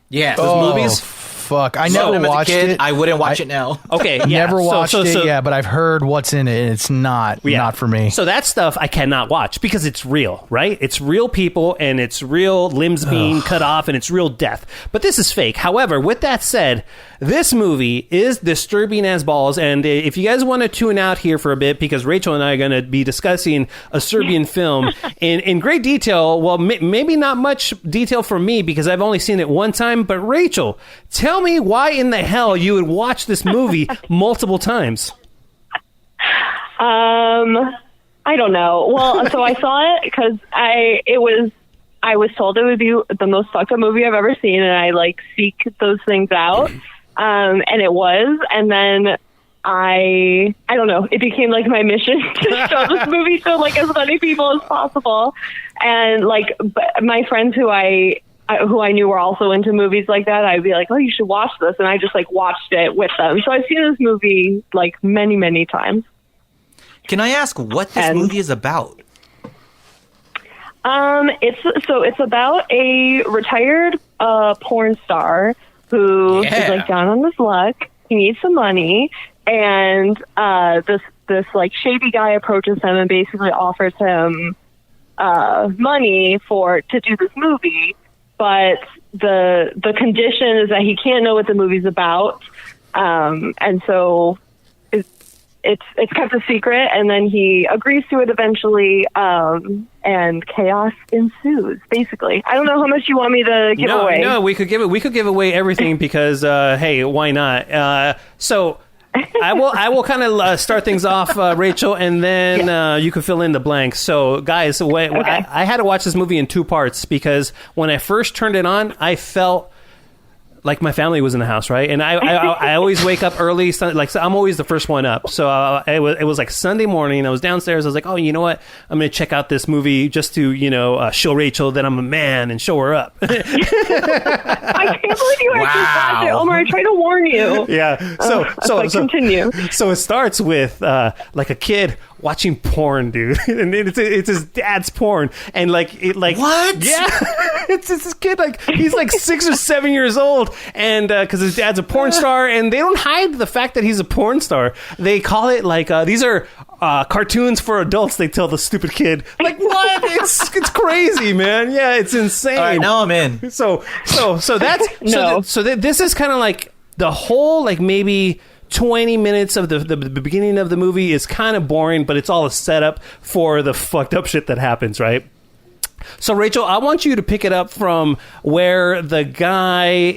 Yes. Those movies? Fuck. I never watched it. I wouldn't watch it now. Okay, yeah. Never watched so, it, yeah, but I've heard what's in it, and it's not for me. So that stuff I cannot watch because it's real, right? It's real people, and it's real limbs being cut off, and it's real death. But this is fake. However, with that said, this movie is disturbing as balls, and if you guys want to tune out here for a bit, because Rachel and I are going to be discussing a Serbian film in great detail. Well, maybe not much detail for me because I've only seen it one time, but Rachel, tell me why in the hell you would watch this movie multiple times. I don't know. Well, so I saw it because I was told it would be the most fucked up movie I've ever seen, and I seek those things out. And it was, and then I don't know, it became my mission to show this movie to as many people as possible. And my friends who I knew were also into movies like that, I'd be like, oh, you should watch this. And I just watched it with them. So I've seen this movie many, many times. Can I ask what this movie is about? It's about a retired porn star who is down on his luck. He needs some money, and this shady guy approaches him and basically offers him money to do this movie. But the condition is that he can't know what the movie's about, and so it's kept a secret. And then he agrees to it eventually, and chaos ensues. Basically, I don't know how much you want me to give away. No, we could give away everything because hey, why not? So. I will kind of start things off, Rachel, and then you can fill in the blanks. So, guys, I had to watch this movie in two parts because when I first turned it on, I felt like my family was in the house, right? And I always wake up early, so I'm always the first one up. So it was Sunday morning. I was downstairs. I was like, oh, you know what? I'm going to check out this movie just to show Rachel that I'm a man and show her up. I can't believe you actually watched it, Omar. I tried to warn you. Yeah. So continue. So it starts with a kid watching porn, dude, and it's his dad's porn, and what? Yeah, it's this kid he's 6 or 7 years old, and because his dad's a porn star, and they don't hide the fact that he's a porn star. They call it these are cartoons for adults. They tell the stupid kid what? It's crazy, man. Yeah, it's insane. All right, now I'm in. So that's No. this is kind of the whole maybe 20 minutes of the beginning of the movie is kind of boring, but it's all a setup for the fucked up shit that happens, right? So, Rachel, I want you to pick it up from where the guy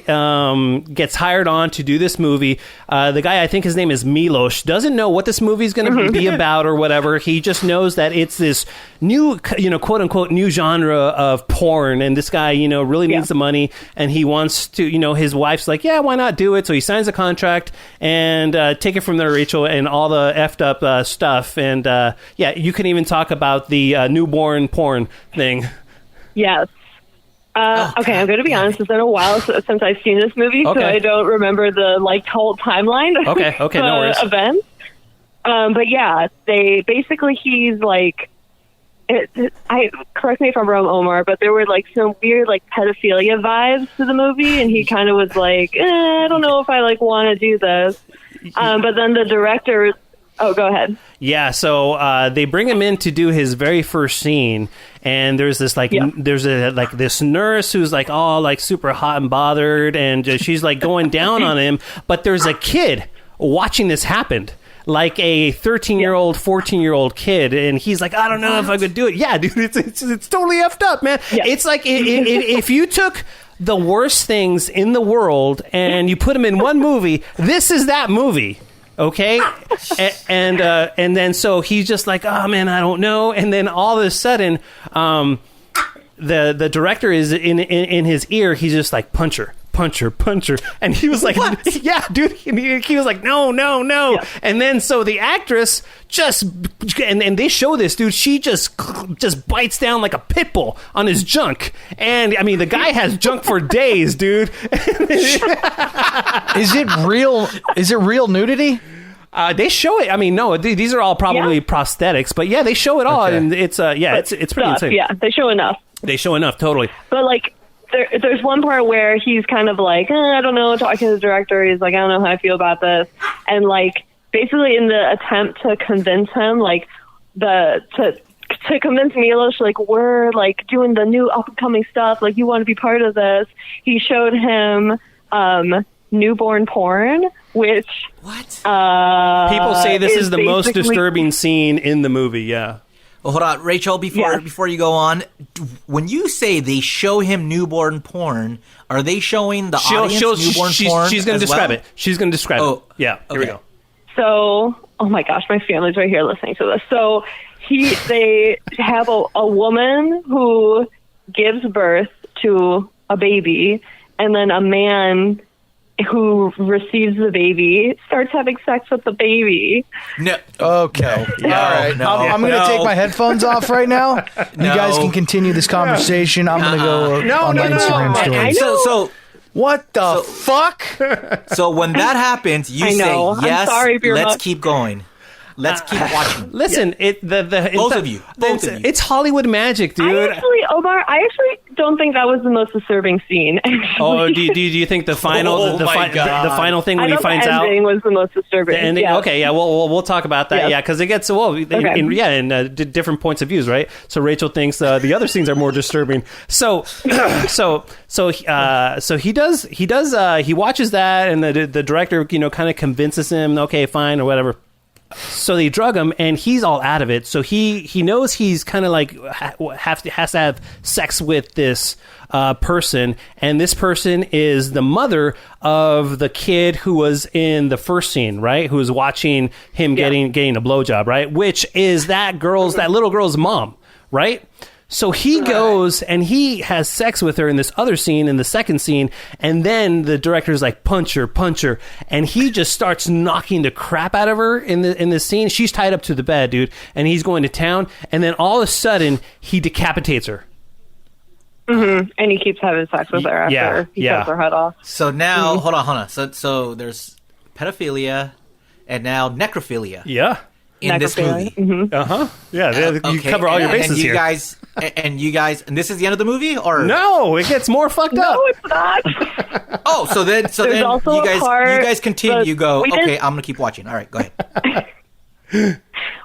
gets hired on to do this movie. The guy, I think his name is Milos, doesn't know what this movie is going to be about or whatever. He just knows that it's this new, quote unquote, new genre of porn. And this guy, really needs the money. And he wants to, his wife's like, yeah, why not do it? So he signs a contract and take it from there, Rachel, and all the effed up stuff. And you can even talk about the newborn porn thing. Yes. Okay, I'm going to be honest. It's been a while since I've seen this movie, so I don't remember the whole timeline. Okay, no worries. Events. But yeah, he's like, correct me if I'm wrong, Omar, but there were some weird pedophilia vibes to the movie, and he kind of was like, I don't know if I want to do this. But then the director. Oh, go ahead. Yeah, so they bring him in to do his very first scene, and there's this this nurse who's all super hot and bothered, and she's going down on him, but there's a kid watching this happen. Like a 13-year-old, 14-year-old kid, and he's like, I don't know if I could do it. Yeah, dude, it's totally effed up, man. Yeah. It's like if you took the worst things in the world and you put them in one movie, this is that movie. Okay, and then so he's just like, oh man, I don't know, and then all of a sudden, the director is in his ear. He's just like, puncher, and he was like, yeah, dude. He was like, no, yeah. And then so the actress and they show this dude. She just bites down like a pit bull on his junk, and I mean the guy has junk for days, dude. Is it real? Is it real nudity? They show it. I mean, no, these are all probably prosthetics, but yeah, they show it all, and it's it's pretty insane. Yeah, they show enough. Totally. But there's one part where he's kind of like, I don't know, talking to the director. He's like, I don't know how I feel about this, and basically in the attempt to convince him, to convince Milos, we're doing the new up and coming stuff, you want to be part of this. He showed him newborn porn, which people say this is the most disturbing scene in the movie. Yeah. Well, hold on, Rachel. Before you go on, when you say they show him newborn porn, are they showing the audience newborn porn? She's going to describe it. She's going to describe it. Yeah. Here we go. So, oh my gosh, my family's right here listening to this. So they have a woman who gives birth to a baby, and then a man who receives the baby starts having sex with the baby. No. Okay. No. All right. No. I'm going to take my headphones off right now. You guys can continue this conversation. I'm going to go on my Instagram story. So what the fuck? So when that happens, you say, yes, let's keep going. Let's keep watching. Listen, both of you. It's Hollywood magic, dude. Omar, I actually don't think that was the most disturbing scene. Actually. Oh, do you think the final the final thing when he finds out was the most disturbing? The ending? Yeah. Okay, yeah, we'll talk about that. Yeah, because it gets in different points of views, right? So Rachel thinks the other scenes are more disturbing. So he watches that, and the director kind of convinces him, okay, fine or whatever. So they drug him, and he's all out of it. So he knows he's kind of has to have sex with this person, and this person is the mother of the kid who was in the first scene, right? Who was watching him getting a blowjob, right? Which is that little girl's mom, right? So he goes and he has sex with her in this other scene, in the second scene, and then the director's like, punch her, and he just starts knocking the crap out of her in this scene. She's tied up to the bed, dude, and he's going to town, and then all of a sudden he decapitates her. Mm-hmm. And he keeps having sex with her after he cuts her head off. So now, hold on. So there's pedophilia and now necrophilia. Yeah. In this movie. Mm-hmm. Yeah, you cover all your bases here. And this is the end of the movie, or no? It gets more fucked up. No, it's not. so then you guys continue. You go, okay, I'm gonna keep watching. All right, go ahead.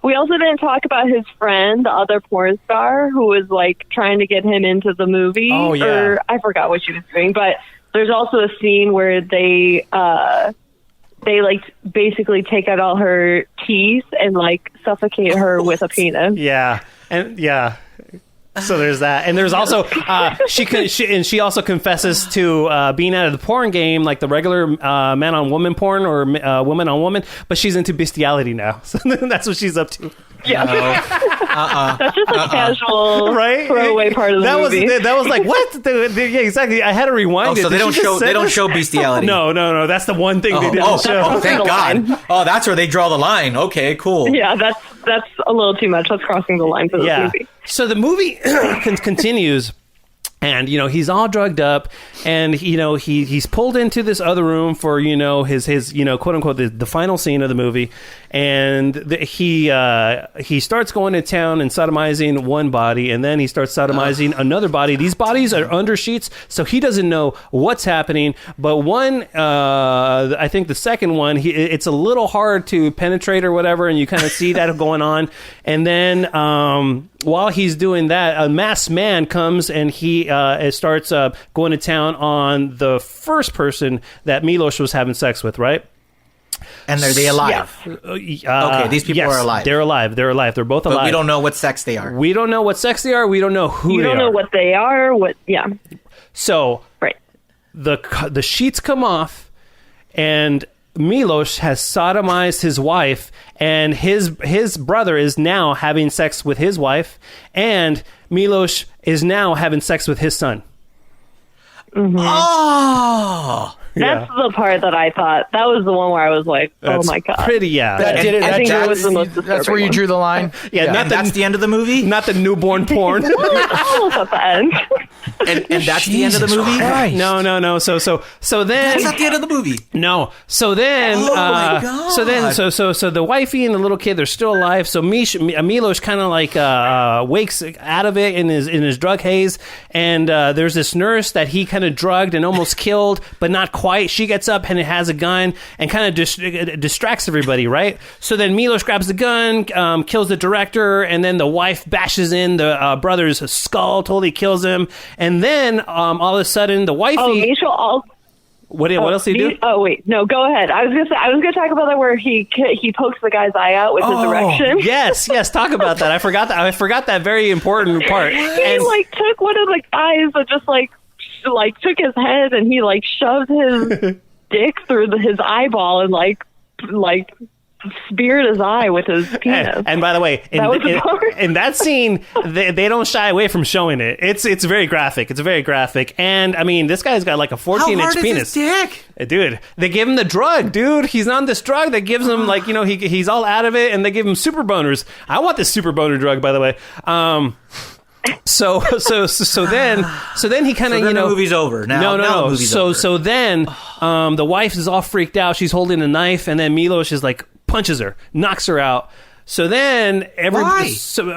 We also didn't talk about his friend, the other porn star, who was trying to get him into the movie. Oh yeah, or I forgot what she was doing, but there's also a scene where they they like basically take out all her teeth and like suffocate her with a penis. Yeah, and yeah. So there's that, and there's also she also confesses to being out of the porn game, like the regular man on woman porn or woman on woman, but she's into bestiality now. So that's what she's up to. Yeah, that's just a casual right? throwaway part of the movie. That was like what? Yeah, exactly. I had to rewind it. So they don't show bestiality. No. That's the one thing they didn't show. Oh, thank God. Oh, that's where they draw the line. Okay, cool. Yeah, that's a little too much. That's crossing the line for this movie. So the movie continues. And, he's all drugged up and, he's pulled into this other room for, his quote unquote, the final scene of the movie. And he starts going to town and sodomizing one body. And then he starts sodomizing another body. These bodies are under sheets. So he doesn't know what's happening. But one, I think the second one, it's a little hard to penetrate or whatever. And you kind of see that going on. And then, while he's doing that, a masked man comes and he starts going to town on the first person that Milos was having sex with, right? And are they alive? Okay, these people are alive. They're alive. They're both alive. But we don't know what sex they are. We don't know what sex they are. We don't know who they are. You don't know what they are. So right. The sheets come off, and Milos has sodomized his wife, and his brother is now having sex with his wife, and Milos is now having sex with his son. Mm-hmm. Oh! That's the part that I thought. That was the one where I was like, "Oh my God!" Pretty, yeah. That was the most disturbing. That's where you drew the line. Yeah, that's the end of the movie. Not the newborn porn. Almost at the end. And that's the end of the movie. Christ. No. So then that's not the end of the movie. No. So then, oh my God. So the wifey and the little kid, they're still alive. So Milos kind of like wakes out of it in his drug haze, and there's this nurse that he kind of drugged and almost killed, but not quite. She gets up and it has a gun and kind of distracts everybody, right? So then Milos grabs the gun, kills the director, and then the wife bashes in the brother's skull, totally kills him, and then all of a sudden the wifey. Oh, Michel also. What else did he do? Oh wait, no, go ahead. I was gonna talk about that where he pokes the guy's eye out with his erection. Yes, talk about that. I forgot that very important part. He took one of the guys that just took his head and he shoved his dick through his eyeball and speared his eye with his penis. And by the way, in that scene, they don't shy away from showing it. It's very graphic. It's very graphic. And I mean, this guy's got like a 14-inch penis. His dick? Dude, they give him the drug, dude. He's on this drug that gives him he's all out of it, and they give him super boners. I want this super boner drug, by the way. So then he kind of the movie's over now. No. So then the wife is all freaked out. She's holding a knife, and then Milos is like punches her, knocks her out. So then why?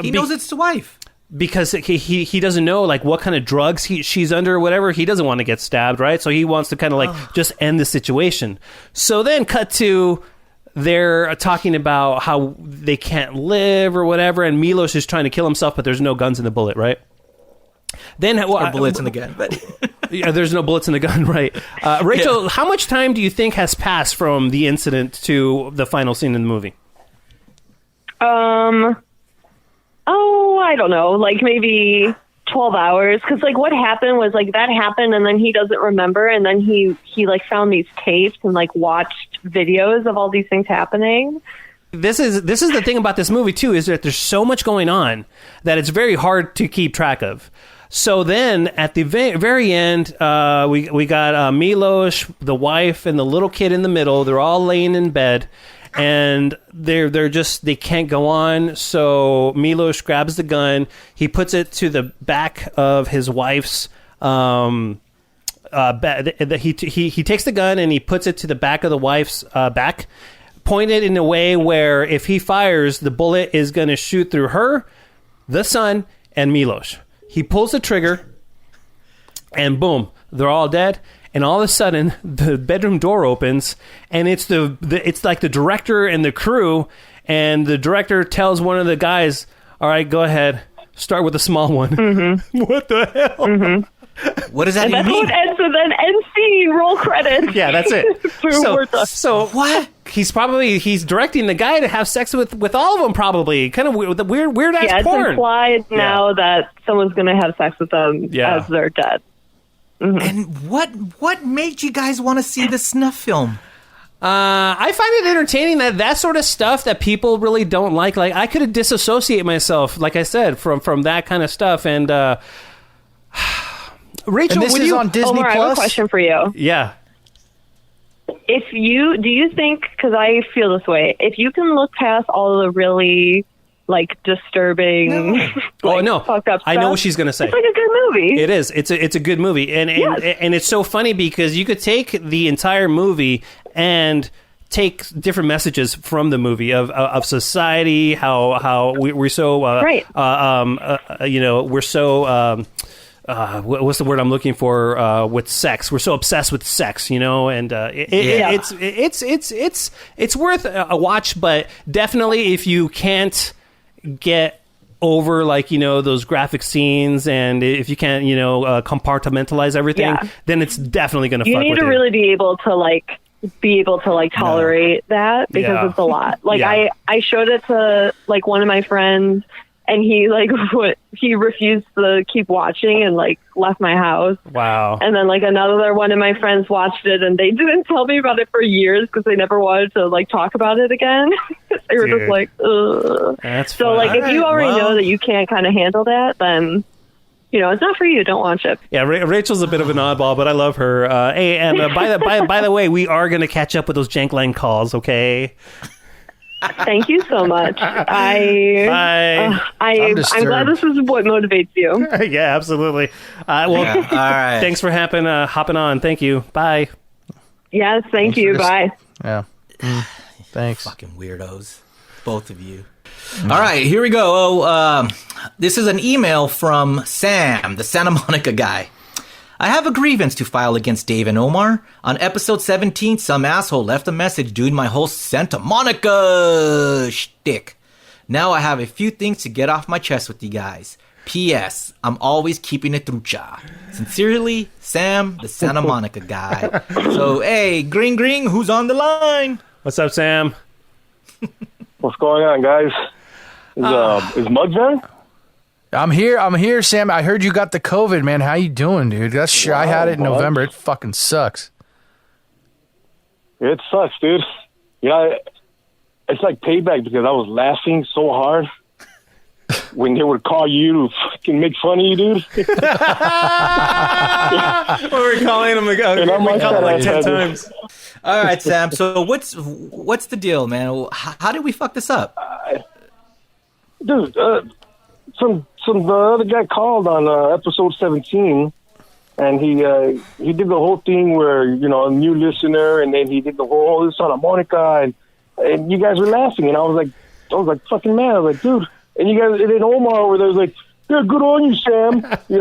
He knows it's the wife. Because he doesn't know what kind of drugs she's under or whatever. He doesn't want to get stabbed, right? So he wants to kind of just end the situation. So then cut to they're talking about how they can't live or whatever, and Milos is trying to kill himself, but there's no guns in the bullet, right? Then or bullets in the gun, but yeah, there's no bullets in the gun, right? Rachel, how much time do you think has passed from the incident to the final scene in the movie? I don't know, maybe 12 hours, because what happened was that happened and then he doesn't remember, and then he found these tapes and watched videos of all these things happening. This is the thing about this movie too, is that there's so much going on that it's very hard to keep track of. So then at the very end, we got Milos, the wife, and the little kid in the middle. They're all laying in bed, and they can't go on. So Milos grabs the gun. He puts it to the back of his wife's. He takes the gun and he puts it to the back of the wife's back, pointed in a way where if he fires, the bullet is going to shoot through her, the son, and Milos. He pulls the trigger, and boom, they're all dead. And all of a sudden, the bedroom door opens, and it's it's like the director and the crew, and the director tells one of the guys, "All right, go ahead, start with the small one." Mm-hmm. What the hell? Mm-hmm. What does that And even that's how mean? it ends, and then end scene, roll credits. Yeah, that's it. We're done. So What? He's directing the guy to have sex with all of them, probably. Kind of weird ass Yeah, it's porn. implied now that someone's going to have sex with them as they're dead. And what made you guys want to see the snuff film? I find it entertaining that sort of stuff that people really don't like. Like, I could disassociate myself, like I said, from that kind of stuff. And Rachel, And this is on Disney Omar, I have a Plus. question for you. Yeah. Do you think, because I feel this way, if you can look past all the really, like, disturbing, Oh no! fucked up stuff, I know what she's gonna say. it's like a good movie. It is. It's a good movie, and it's so funny because you could take the entire movie and take different messages from the movie of society, how we're so Right. we're so. What's the word I'm looking for? With sex, we're so obsessed with sex, and it's worth a watch. But definitely, if you can't get over those graphic scenes, and if you can't compartmentalize everything, then it's definitely going to. You need to really be able to tolerate that, because it's a lot. I showed it to one of my friends, and he he refused to keep watching and left my house. Wow. And then another one of my friends watched it, and they didn't tell me about it for years because they never wanted to talk about it again. They were just like, ugh. That's so fun. if you already know that you can't kind of handle that, then it's not for you. Don't watch it. Yeah, Rachel's a bit of an oddball, but I love her. Hey, and by the way, we are going to catch up with those Jankline calls, okay? Thank you so much. I'm glad this is what motivates you. Yeah, absolutely. Well, All right. Thanks for hopping on. Thank you. Bye. Yes, thank you. Bye. Yeah. Thanks. Fucking weirdos, both of you. All right, here we go. This is an email from Sam, the Santa Monica guy. I have a grievance to file against Dave and Omar. On episode 17, some asshole left a message doing my whole Santa Monica shtick. Now I have a few things to get off my chest with you guys. P.S. I'm always keeping it trucha. Sincerely, Sam, the Santa Monica guy. So, hey, Gring, who's on the line? What's up, Sam? What's going on, guys? Is Muggs there? I'm here, Sam. I heard you got the COVID, man. How you doing, dude? I had it in November. It fucking sucks. It sucks, dude. It's like payback because I was laughing so hard when they would call you to fucking make fun of you, dude. What were we calling him? We called him like 10 times. All right, Sam. So what's the deal, man? How did we fuck this up? Dude, the other guy called on episode 17, and he did the whole thing where, a new listener, and then he did the whole Santa Monica, and you guys were laughing, and I was like fucking mad. I was like, dude, and you guys, and then Omar over there was like, yeah, good on you, Sam. Dude,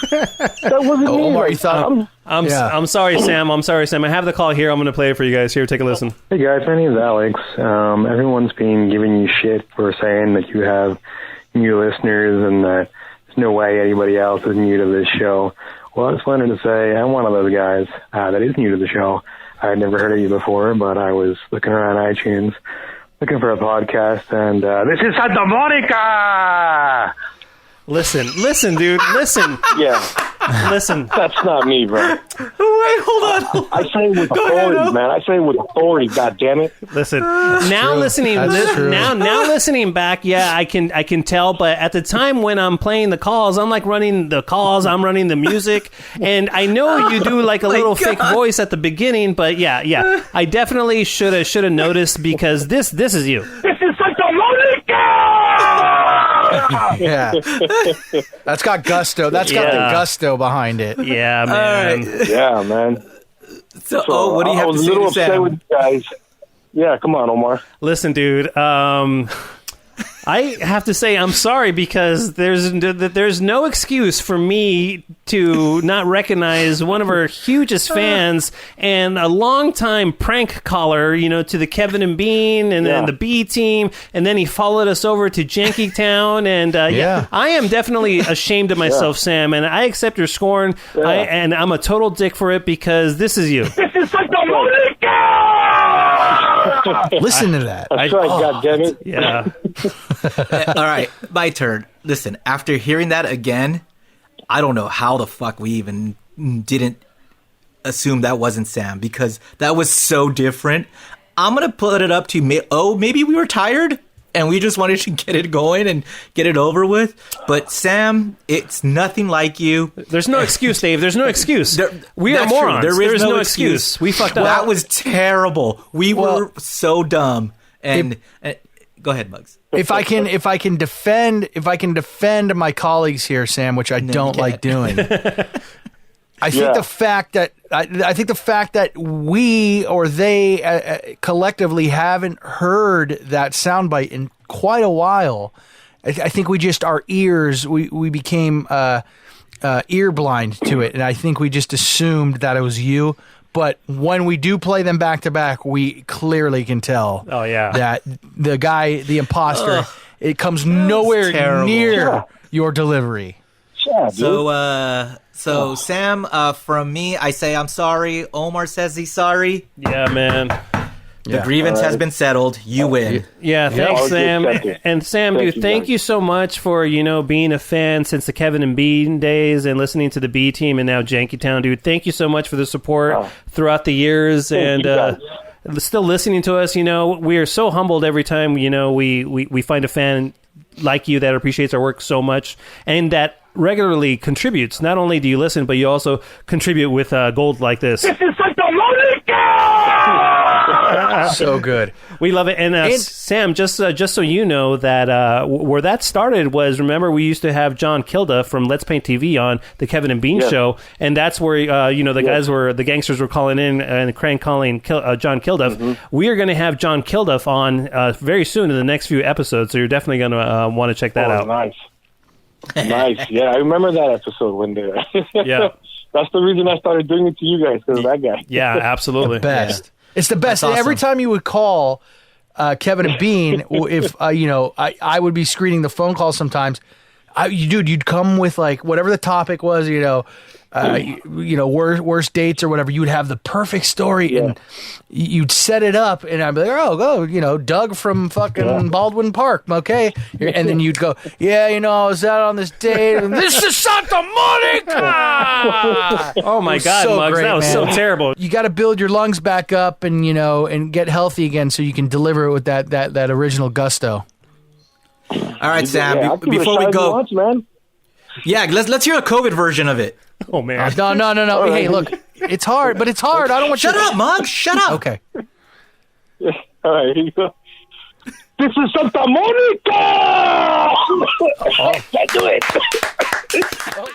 that wasn't me. Omar, you thought I'm sorry, Sam. I have the call here. I'm going to play it for you guys. Here, take a listen. Hey guys, my name's Alex. Everyone's been giving you shit for saying that you have new listeners and that there's no way anybody else is new to this show. Well, I just wanted to say I'm one of those guys that is new to the show. I had never heard of you before, but I was looking around iTunes, looking for a podcast, and this is Santa Monica! Listen, dude. Listen. Yeah. Listen. That's not me, bro. Wait, hold on. I say it with authority, man. I say it with authority, goddammit. Listen. Now listening back, yeah, I can tell, but at the time when I'm playing the calls, I'm running the calls, I'm running the music, and I know you do a little fake voice at the beginning, but yeah. I definitely should have noticed because this is you. This is Santa Monica! Yeah. That's got gusto. That's got the gusto behind it. Yeah, man. Right. Yeah, man. So, what do you have to say to Sam? I was a little upset with you guys. Yeah, come on, Omar. Listen, dude. I have to say I'm sorry because there's no excuse for me to not recognize one of our hugest fans and a longtime prank caller, to the Kevin and Bean and then the B team, and then he followed us over to Janky Town, and I am definitely ashamed of myself, Sam, and I accept your scorn, and I'm a total dick for it because this is you. This is Santa Monica! Listen to that. That's right, goddammit. Yeah. All right, my turn. Listen, after hearing that again, I don't know how the fuck we even didn't assume that wasn't Sam, because that was so different. I'm going to put it up to, maybe we were tired and we just wanted to get it going and get it over with. But Sam, it's nothing like you. There's no excuse, Dave. There's no excuse. We are morons. There's no excuse. We fucked up. That was terrible. We were so dumb. And go ahead, Muggs. If I can defend my colleagues here, Sam, which I don't like doing. I think the fact that we or they collectively haven't heard that soundbite in quite a while. I think we just our ears we became ear blind to it, and I think we just assumed that it was you. But when we do play them back to back, we clearly can tell. That the guy, the imposter, it comes nowhere near your delivery. Yeah, dude. So Sam, from me, I say I'm sorry. Omar says he's sorry. Yeah, man. The grievance has been settled. You win. Yeah, thanks, Sam. And Sam, dude, thank you so much for, being a fan since the Kevin and Bean days and listening to the B team and now Janky Town, dude. Thank you so much for the support throughout the years and still listening to us. We are so humbled every time, we find a fan like you that appreciates our work so much and that regularly contributes. Not only do you listen, but you also contribute with gold like this. This is Santa Monica! So good. We love it. And Sam, just so you know that where that started was, remember, we used to have John Kilda from Let's Paint TV on the Kevin and Bean show, and that's where the gangsters were calling in and Crank calling John Kilduff. Mm-hmm. We are going to have John Kilduff on very soon in the next few episodes, so you're definitely going to want to check that out. Nice. Yeah, I remember that episode when they that's the reason I started doing it to you guys, because of that guy. Yeah, absolutely. The best. It's the best. Awesome. Every time you would call Kevin and Bean, if I would be screening the phone call sometimes. You'd come with like whatever the topic was, worst dates or whatever. You would have the perfect story and you'd set it up, and I'd be like, Doug from fucking Baldwin Park, okay? And then you'd go, I was out on this date, and this is Santa Monica. Oh my God, so Muggs, great, that was man. so terrible. You got to build your lungs back up, and and get healthy again, so you can deliver it with that original gusto. All right, Sam. Before we go, man. let's hear a COVID version of it. Oh man, no. Hey, look, it's hard, but it's hard. I don't want Shut up, Muggs. Shut up. Okay. All right, here you go. This is Santa Monica. I can't do it.